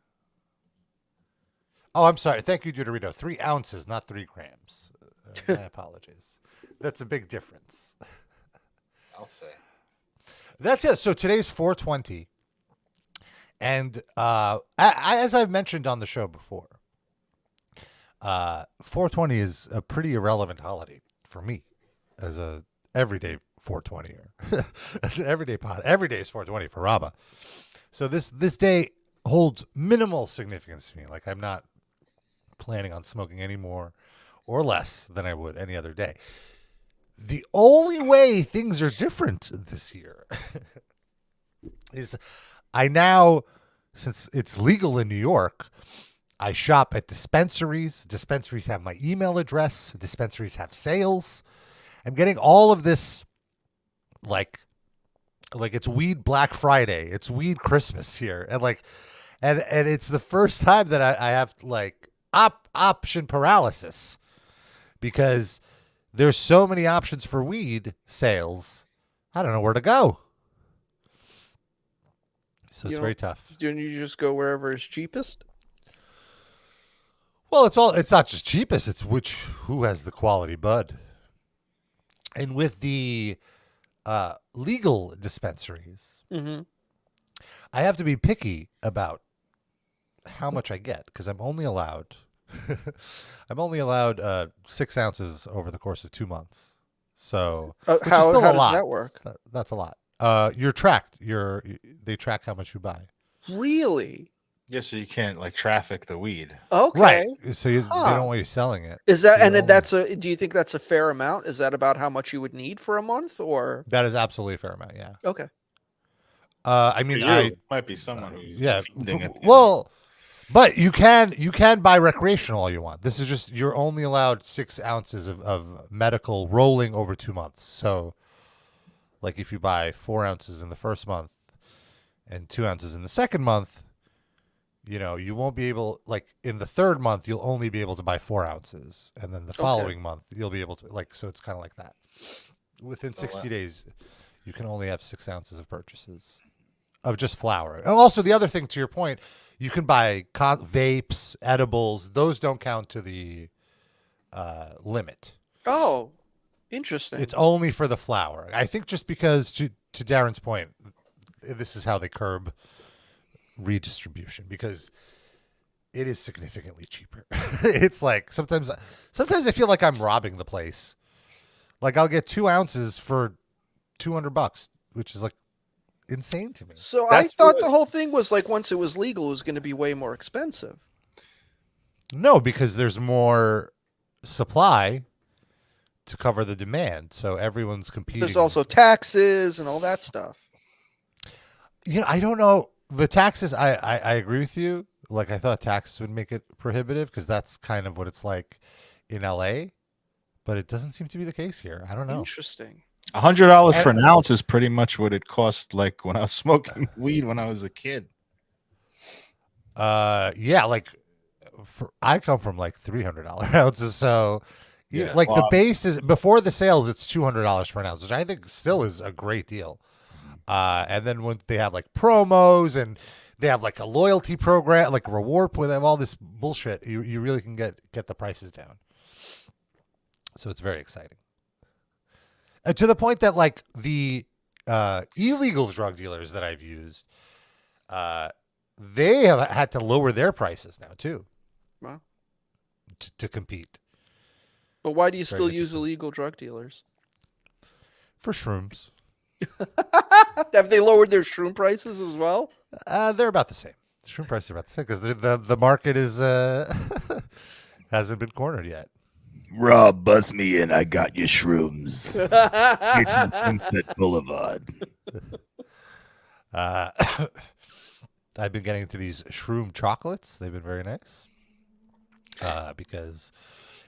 Oh, I'm sorry. Thank you, Deuterito. 3 ounces, not 3 grams. My apologies. That's a big difference. I'll say. That's it. So today's 420. And as I've mentioned on the show before, 420 is a pretty irrelevant holiday for me as a everyday 420er. As an everyday pod. Every day is 420 for Rabba. So this day holds minimal significance to me. Like I'm not planning on smoking any more or less than I would any other day. The only way things are different this year is I now, since it's legal in New York, I shop at dispensaries. Dispensaries have my email address. Dispensaries have sales. I'm getting all of this like it's weed Black Friday. It's weed Christmas here. And it's the first time that I have like option paralysis because there's so many options for weed sales. I don't know where to go. So it's very tough. Don't you just go wherever is cheapest? Well, it's not just cheapest, it's who has the quality bud. And with the legal dispensaries, I have to be picky about how much I get because I'm only allowed 6 ounces over the course of 2 months. So how does that work? That's a lot. You're tracked. They track how much you buy. Really? Yeah, so you can't like traffic the weed. Okay. Right. So they don't want you selling it. Is that do you think that's a fair amount? Is that about how much you would need for a month or? That is absolutely a fair amount, yeah. Okay. I mean, I might be someone who's but you can buy recreational all you want. This is just you're only allowed 6 ounces of medical rolling over 2 months. So, like if you buy 4 ounces in the first month and 2 ounces in the second month, you won't be able like in the third month you'll only be able to buy 4 ounces, and then the following month you'll be able to so it's kind of like that. Within 60 days, you can only have 6 ounces of purchases of just flower. And also, the other thing to your point, you can buy vapes, edibles. Those don't count to the limit. Oh, interesting. It's only for the flower. I think just because, to Darren's point, this is how they curb redistribution because it is significantly cheaper. It's like sometimes I feel like I'm robbing the place. Like I'll get 2 ounces for $200, which is like insane to me. So I thought the whole thing was like once it was legal, it was going to be way more expensive. No, because there's more supply to cover the demand, so everyone's competing. There's also taxes and all that stuff. I don't know. The taxes, I agree with you. Like, I thought taxes would make it prohibitive because that's kind of what it's like in LA, but it doesn't seem to be the case here. I don't know. Interesting. $100 for an ounce is pretty much what it cost like when I was smoking weed when I was a kid. Yeah, like I come from like $300 ounces, so like the base is before the sales, it's $200 for an ounce, which I think still is a great deal. And then when they have like promos and they have like a loyalty program, like a reward with them, all this bullshit, you really can get the prices down. So it's very exciting. To the point that like the illegal drug dealers that I've used, they have had to lower their prices now too. Wow. To compete. But why do you still use illegal drug dealers? For shrooms. Have they lowered their shroom prices as well? They're about the same. The shroom prices are about the same because the market is hasn't been cornered yet. Rob, buzz me in. I got your shrooms. Sunset Boulevard. I've been getting into these shroom chocolates. They've been very nice. Because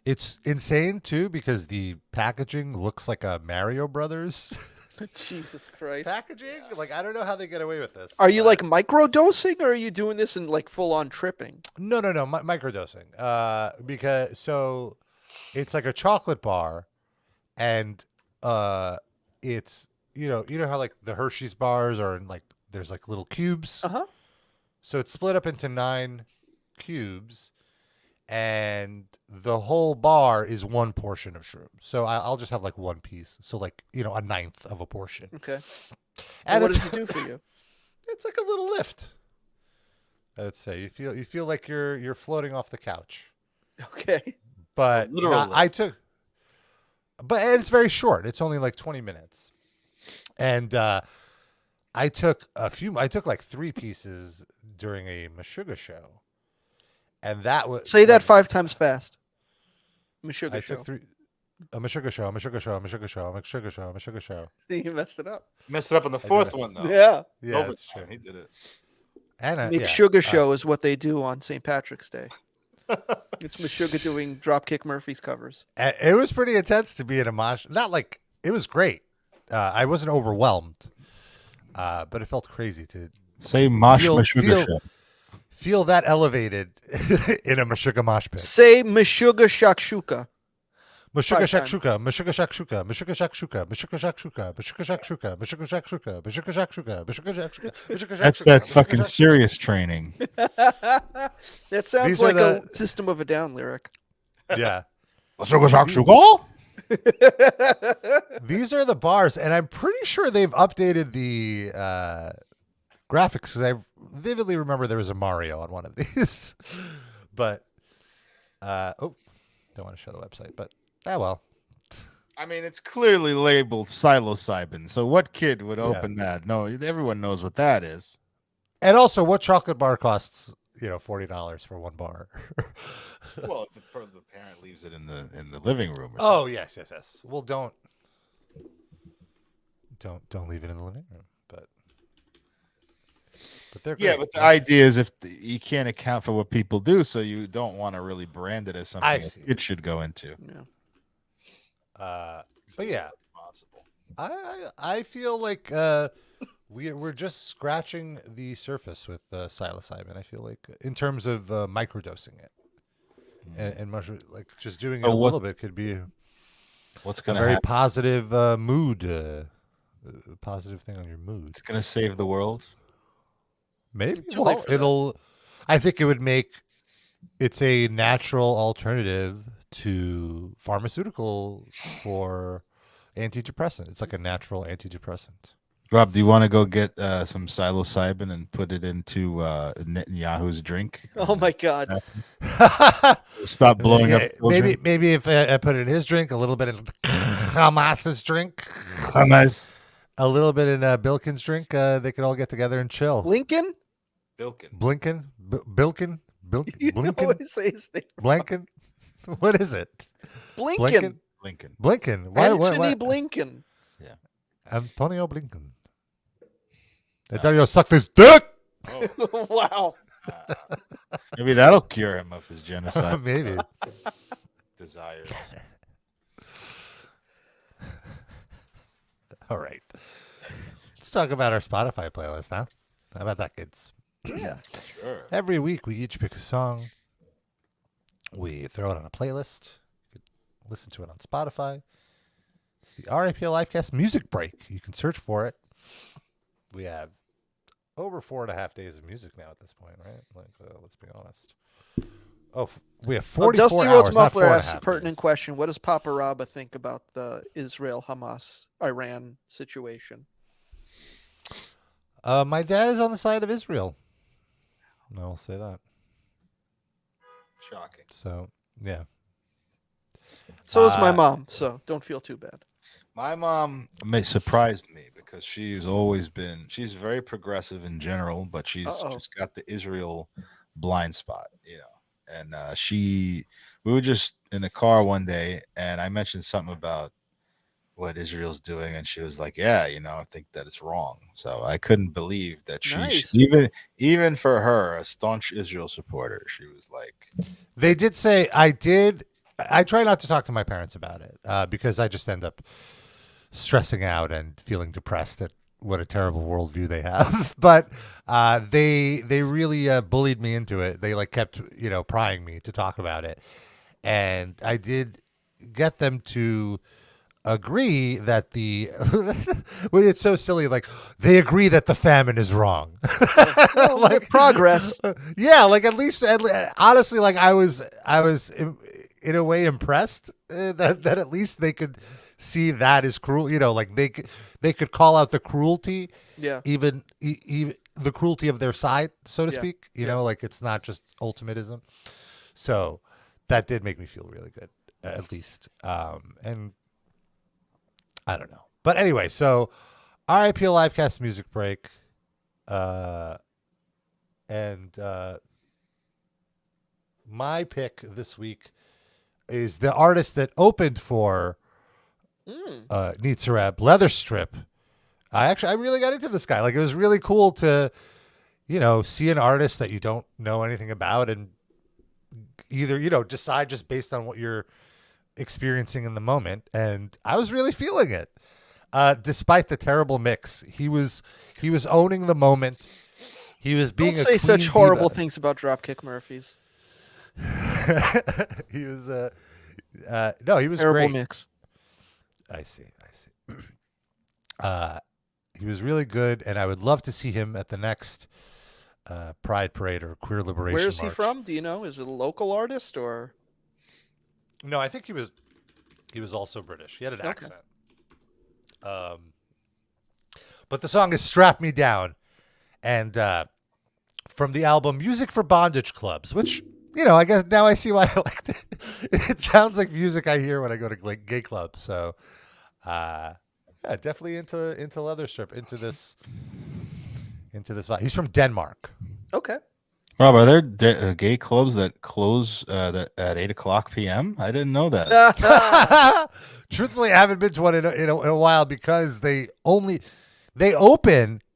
it's insane too. Because the packaging looks like a Mario Brothers. Jesus Christ. Packaging? Like, I don't know how they get away with this. Are you like microdosing or are you doing this in like full on tripping? No. Microdosing. Because so it's like a chocolate bar and it's you know how like the Hershey's bars are in like there's like little cubes. Uh-huh. So it's split up into 9 cubes and the whole bar is one portion of shroom. So I'll just have like one piece. So like, a 1/9 of a portion. Okay. And what does it do for you? It's like a little lift. I would say you feel like you're floating off the couch. Okay. But and it's very short. It's only like 20 minutes. And I took like 3 pieces during a Meshuggah show. And that was say that 5 times fast. Meshuggah show. A Meshuggah show, a Meshuggah show, a Meshuggah show, a Meshuggah show, a Meshuggah show. You messed it up. Messed it up on the 4th one though. Yeah. Yeah, that's true. He did it. And Meshuggah show is what they do on St. Patrick's Day. It's Meshuggah doing Dropkick Murphys covers. It was pretty intense to be in a mosh. Not like it was great. I wasn't overwhelmed, but it felt crazy to say Meshuggah show. Feel that elevated in a Meshuggah mosh pit. Say Meshuggah Shakshouka. Meshuggah Shakshouka, Meshuggah Shakshouka, Meshuggah Shakshouka, Meshuggah Shakshouka, Meshuggah Shakshouka, Meshuggah Shakshouka, Meshuggah Shakshouka, Meshuggah Shakshouka. That's that fucking serious training. That sounds like a System of a Down lyric. Yeah. Meshuggah Shakshouka? These are the bars, and I'm pretty sure they've updated the graphics, because I vividly remember there was a Mario on one of these. But, don't want to show the website, but, well. I mean, it's clearly labeled psilocybin, so what kid would open that? No, everyone knows what that is. And also, what chocolate bar costs, $40 for one bar? Well, if the parent leaves it in the living room. Oh, yes. Well, don't leave it in the living room, but they're great. Yeah, but the idea is you can't account for what people do, so you don't want to really brand it as something it should go into. Yeah. But yeah, I feel like we're just scratching the surface with psilocybin. I feel like in terms of microdosing it, and like just doing it a little bit could be what's going to very positive mood, positive thing on your mood. It's going to save the world. Maybe. Well, I think it would make it's a natural alternative to pharmaceutical for antidepressant. It's like a natural antidepressant. Rob, do you want to go get some psilocybin and put it into Netanyahu's drink? Oh my God! Stop blowing up. Maybe if I put it in his drink, a little bit in Hamas's drink, a little bit in Bilkin's drink, they could all get together and chill. Blinken. Blinken. You know what his name? Blinken. What is it? Blinken. Blinken. Anthony Blinken. Yeah. Antonio Blinken. Antonio sucked his dick. Oh. Wow. Maybe that'll cure him of his genocide. Maybe. Desires. All right. Let's talk about our Spotify playlist now. How about that, kids? Yeah. Sure. Every week we each pick a song. We throw it on a playlist. You can listen to it on Spotify. It's the RIPL Livecast Music Break. You can search for it. We have over 4.5 days of music now at this point, right? Let's be honest. Oh, we have 44 Dusty hours, Rhodes Muffler not 4.5 asks a pertinent days. question. What does Papa Rabba think about the Israel-Hamas-Iran situation? My dad is on the side of Israel. I will say that. Shocking. So, yeah. So is my mom, so don't feel too bad. My mom surprised me because she's very progressive in general, but she's just got the Israel blind spot, And we were just in the car one day, and I mentioned something about what Israel's doing, and she was like, "Yeah, I think that it's wrong." So I couldn't believe that even for her, a staunch Israel supporter, she was like, they did say I try not to talk to my parents about it because I just end up stressing out and feeling depressed at what a terrible worldview they have. But they really bullied me into it. They kept prying me to talk about it, and I did get them to agree that it's so silly. They agree that the famine is wrong. Progress. Yeah, at least honestly, I was in a way impressed that at least they could see that as cruel. They could call out the cruelty. Yeah. Even the cruelty of their side, so to speak. It's not just ultimatism. So that did make me feel really good, at least. And I don't know. But anyway, so RIPL Livecast Music Break. And my pick this week is the artist that opened for Nitzer Ebb, Leather Strip. I really got into this guy. It was really cool to, see an artist that you don't know anything about and either, decide just based on what you're experiencing in the moment. And I was really feeling it. Despite the terrible mix, he was owning the moment. He was being Don't say such horrible things about Dropkick Murphys. He was no, he was terrible great. Mix. I see. He was really good, and I would love to see him at the next Pride Parade or Queer Liberation Where is he March. from? Do you know? Is it a local artist or? No, I think he was also British. He had an accent. But the song is "Strap Me Down," and from the album "Music for Bondage Clubs," which I guess now I see why I liked it. It sounds like music I hear when I go to gay clubs. So, yeah, definitely into leather strip, into this. He's from Denmark. Okay. Rob, are there gay clubs that close at 8:00 p.m.? I didn't know that. Truthfully, I haven't been to one in a while because they open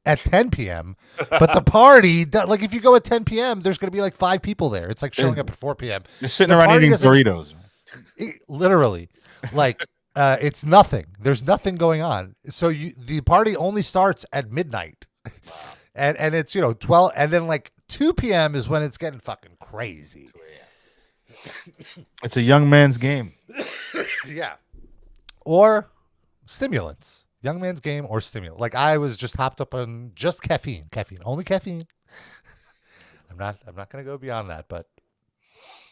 at 10 p.m. But the party, like if you go at 10 p.m., there's going to be like 5 people there. It's like showing up at 4 p.m. You're sitting around eating Doritos. Literally, like it's nothing. There's nothing going on. So the party only starts at midnight, and it's 12, and then like 2 p.m. is when it's getting fucking crazy. It's a young man's game. Yeah. Or stimulants. Young man's game or stimulant. Like I was just hopped up on just caffeine. Only caffeine. I'm not gonna go beyond that, but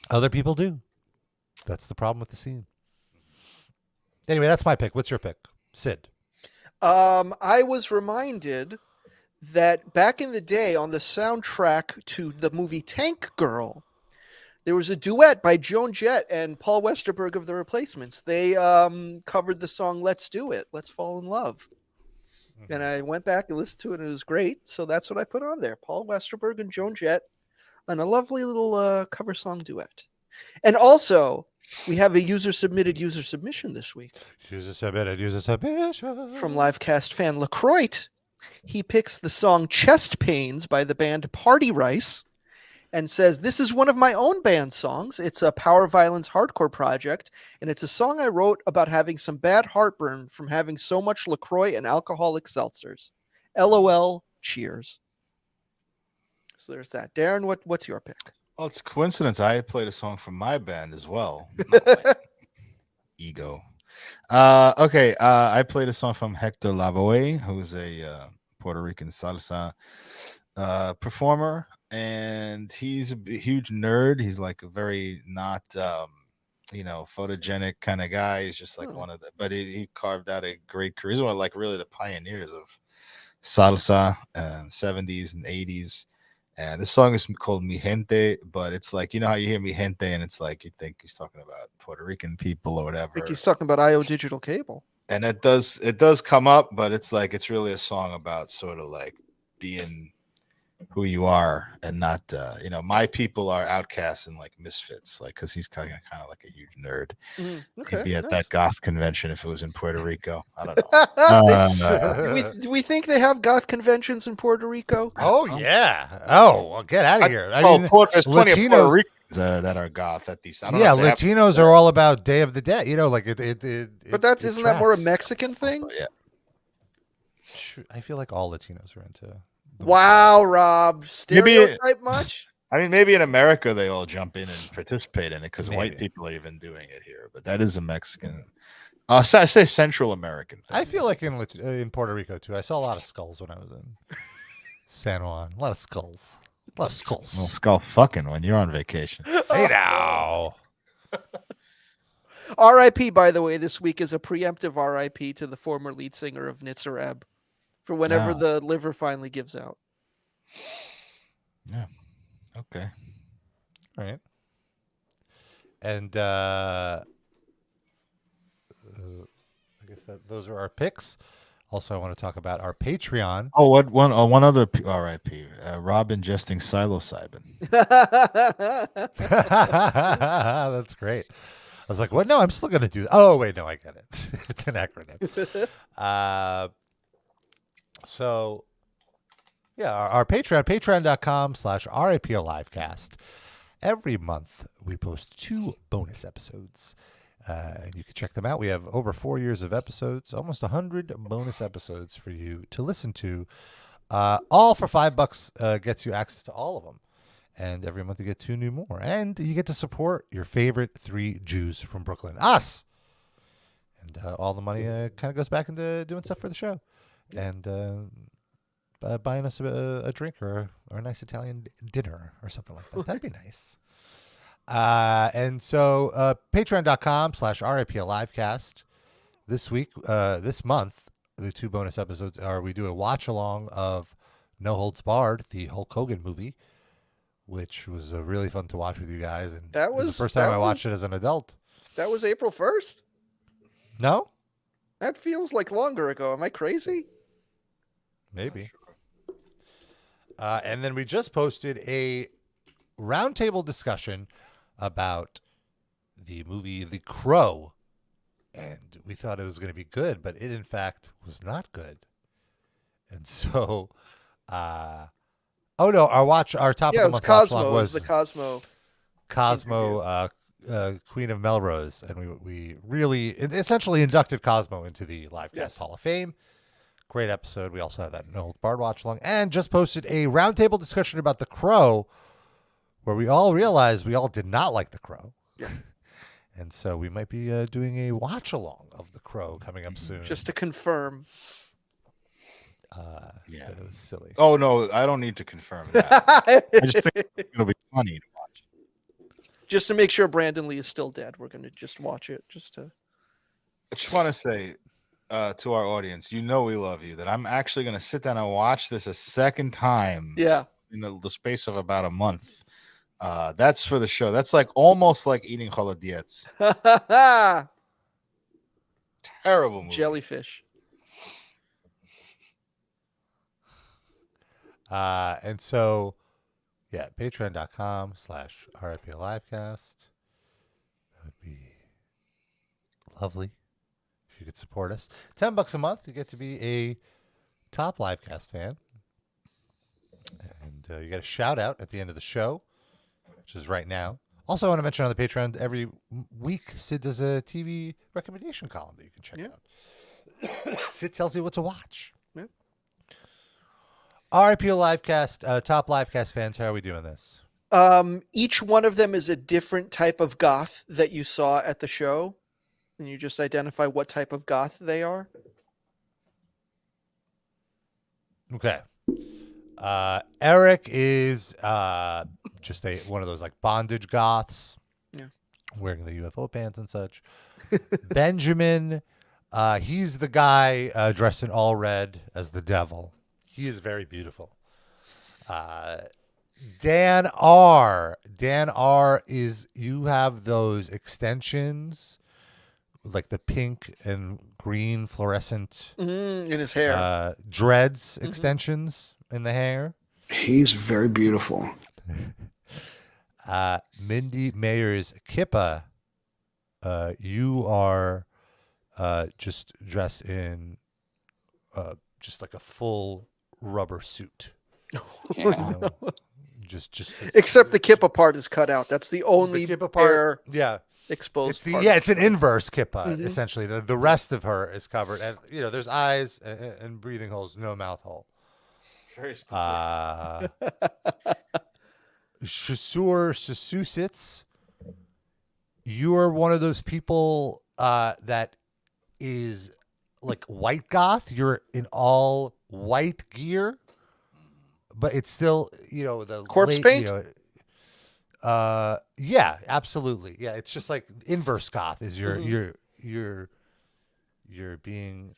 other people do. That's the problem with the scene. Anyway, that's my pick. What's your pick? Sid. I was reminded that back in the day on the soundtrack to the movie Tank Girl, there was a duet by Joan Jett and Paul Westerberg of The Replacements. They covered the song "Let's Do It," "Let's Fall in Love." Mm-hmm. And I went back and listened to it, and it was great. So that's what I put on there. Paul Westerberg and Joan Jett on a lovely little cover song duet. And also, we have a user submission this week. User submission. From Livecast fan LaCroix. He picks the song "Chest Pains" by the band Party Rice and says, "This is one of my own band songs. It's a power violence hardcore project, and it's a song I wrote about having some bad heartburn from having so much LaCroix and alcoholic seltzers. LOL, cheers." So there's that. Darren, what's your pick? Well, it's a coincidence. I played a song from my band as well. Ego. Okay, I played a song from Hector Lavoe, who's a Puerto Rican salsa performer, and he's a huge nerd. He's like a very not photogenic kind of guy. He's just like one of the, but he carved out a great career. He's one of like really the pioneers of salsa in 70s and 80s. And this song is called Mi Gente, but it's like, how you hear Mi Gente and it's like you think he's talking about Puerto Rican people or whatever. I think he's talking about IO Digital Cable. And it does come up, but it's like it's really a song about sort of like being who you are and not my people are outcasts and like misfits, like because he's kind of like a huge nerd. Okay, he'd be at that goth convention if it was in Puerto Rico. I don't know. Do we think they have goth conventions in Puerto Rico? Oh yeah. Oh, well, get out of here. There's plenty of Puerto Ricans that are goth at these. Latinos are all about Day of the Dead. Like it. But isn't that more a Mexican thing? Yeah. I feel like all Latinos are into. Wow, Rob. Stereotype much? I mean, maybe in America they all jump in and participate in it because white people are even doing it here. But that is a Mexican. I say Central American thing. I feel like in Puerto Rico too. I saw a lot of skulls when I was in San Juan. A lot of skulls. Well, skull fucking when you're on vacation. Hey now. R.I.P. By the way, this week is a preemptive R.I.P. to the former lead singer of Nitzer Ebb. For whenever the liver finally gives out. Yeah. Okay. All right. And I guess those are our picks. Also, I want to talk about our Patreon. Oh, one other RIP. Rob ingesting psilocybin. That's great. I was like, what? No, I'm still going to do that. Oh, wait, no, I get it. It's an acronym. So, Yeah, our Patreon, patreon.com/RAPLivecast. Every month we post 2 bonus episodes. And you can check them out. We have over 4 years of episodes, almost 100 bonus episodes for you to listen to. All for $5 gets you access to all of them. And every month you get 2 new more. And you get to support your favorite 3 Jews from Brooklyn, us. And all the money kind of goes back into doing stuff for the show. And buying us a drink or a nice Italian dinner or something like that. That'd be nice. And so patreon.com/RAPLivecast. This week, this month, the 2 bonus episodes are we do a watch along of No Holds Barred, the Hulk Hogan movie, which was really fun to watch with you guys. And that was the first time I watched it as an adult. That was April 1st? No? That feels like longer ago. Am I crazy? Maybe. And then we just posted a roundtable discussion about the movie The Crow. And we thought it was going to be good, but it in fact was not good. And so, our top of the month watch along was the Cosmo. Queen of Melrose, and we really essentially inducted Cosmo into the Livecast Hall of Fame. Great episode. We also have that No Holds Barred watch along, and just posted a roundtable discussion about The Crow, where we all realized we all did not like The Crow. Yeah. And so we might be doing a watch along of The Crow coming up soon. Just to confirm. That it was silly. Oh no, I don't need to confirm that. I just think it'll be funny to watch. Just to make sure Brandon Lee is still dead, we're going to just watch it. I just want to say to our audience, we love you, that I'm actually going to sit down and watch this a second time. Yeah. In the space of about a month. That's for the show. That's almost like eating choladiets. Terrible movie. Jellyfish. And so, patreon.com/RAPLivecast. That would be lovely if you could support us. $10 a month, you get to be a top Livecast fan. And you get a shout out at the end of the show, which is right now. Also, I want to mention on the Patreon, every week, Sid does a TV recommendation column that you can check out. Sid tells you what to watch. Yeah. RIP Livecast, top Livecast fans, how are we doing this? Each one of them is a different type of goth that you saw at the show. And you just identify what type of goth they are. Okay. Eric is just one of those bondage goths. Yeah. Wearing the UFO pants and such. Benjamin, he's the guy dressed in all red as the devil. He is very beautiful. Dan R. is, you have those extensions, like the pink and green fluorescent in his hair, dreads extensions in the hair. He's very beautiful. Mindy Mayer's Kippa, you are just dressed in just like a full rubber suit. Just except the kippa part is cut out. That's the only part. Yeah, exposed. It's an inverse kippa essentially. The rest of her is covered, and there's eyes and breathing holes, no mouth hole. Very specific. Susits, you are one of those people that is like white goth. You're in all white gear, but it's still the corpse paint. Yeah, absolutely. Yeah, it's just like inverse goth is you're being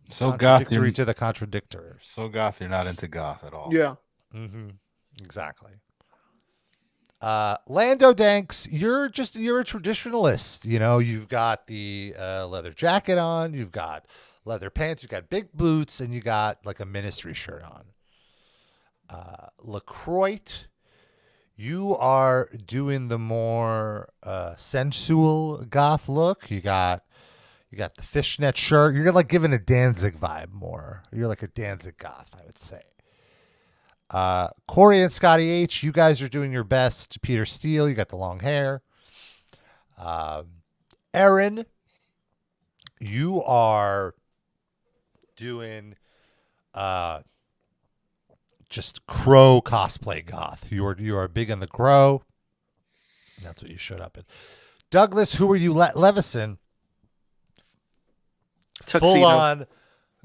so goth to the contradictor. So goth, you're not into goth at all. Yeah. Mm-hmm. Exactly. Lando Danks, you're a traditionalist. You've got the leather jacket on, you've got leather pants, you've got big boots, and you got like a ministry shirt on. LaCroix, you are doing the more sensual goth look. You got the fishnet shirt. You're like giving a Danzig vibe more. You're like a Danzig goth, I would say. Corey and Scotty H, you guys are doing your best. Peter Steele, you got the long hair. Aaron, you are doing just crow cosplay goth. You are big on the crow. That's what you showed up in. Douglas, who are you? Levison. Tuxedo. Full on.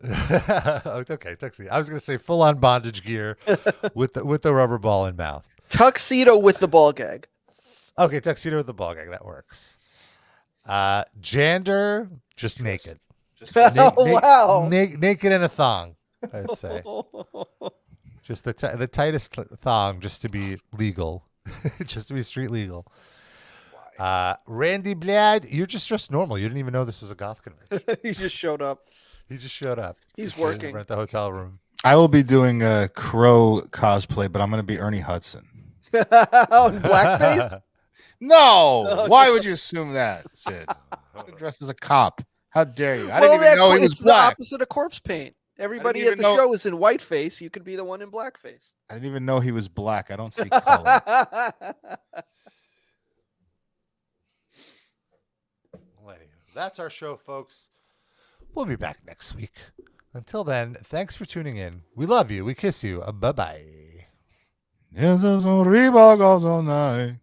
Okay, tuxedo. I was going to say full on bondage gear with the rubber ball in mouth. Tuxedo with the ball gag. Okay, tuxedo with the ball gag. That works. Jander, just naked. Wow. Naked in a thong, I'd say. Just the tightest thong, just to be legal, just to be street legal. Randy Blad, you're just dressed normal. You didn't even know this was a goth convention. He just showed up. He's working. Rent the hotel room. I will be doing a crow cosplay, but I'm going to be Ernie Hudson. Oh, blackface? No. Why would you assume that, Sid? Dressed as a cop. How dare you? I didn't even know he was it's black. the opposite of corpse paint. Everybody at the show is in whiteface. You could be the one in blackface. I didn't even know he was black. I don't see color. Well, anyway, that's our show, folks. We'll be back next week. Until then, thanks for tuning in. We love you. We kiss you. Bye-bye. Yes, there's no Reebok all night.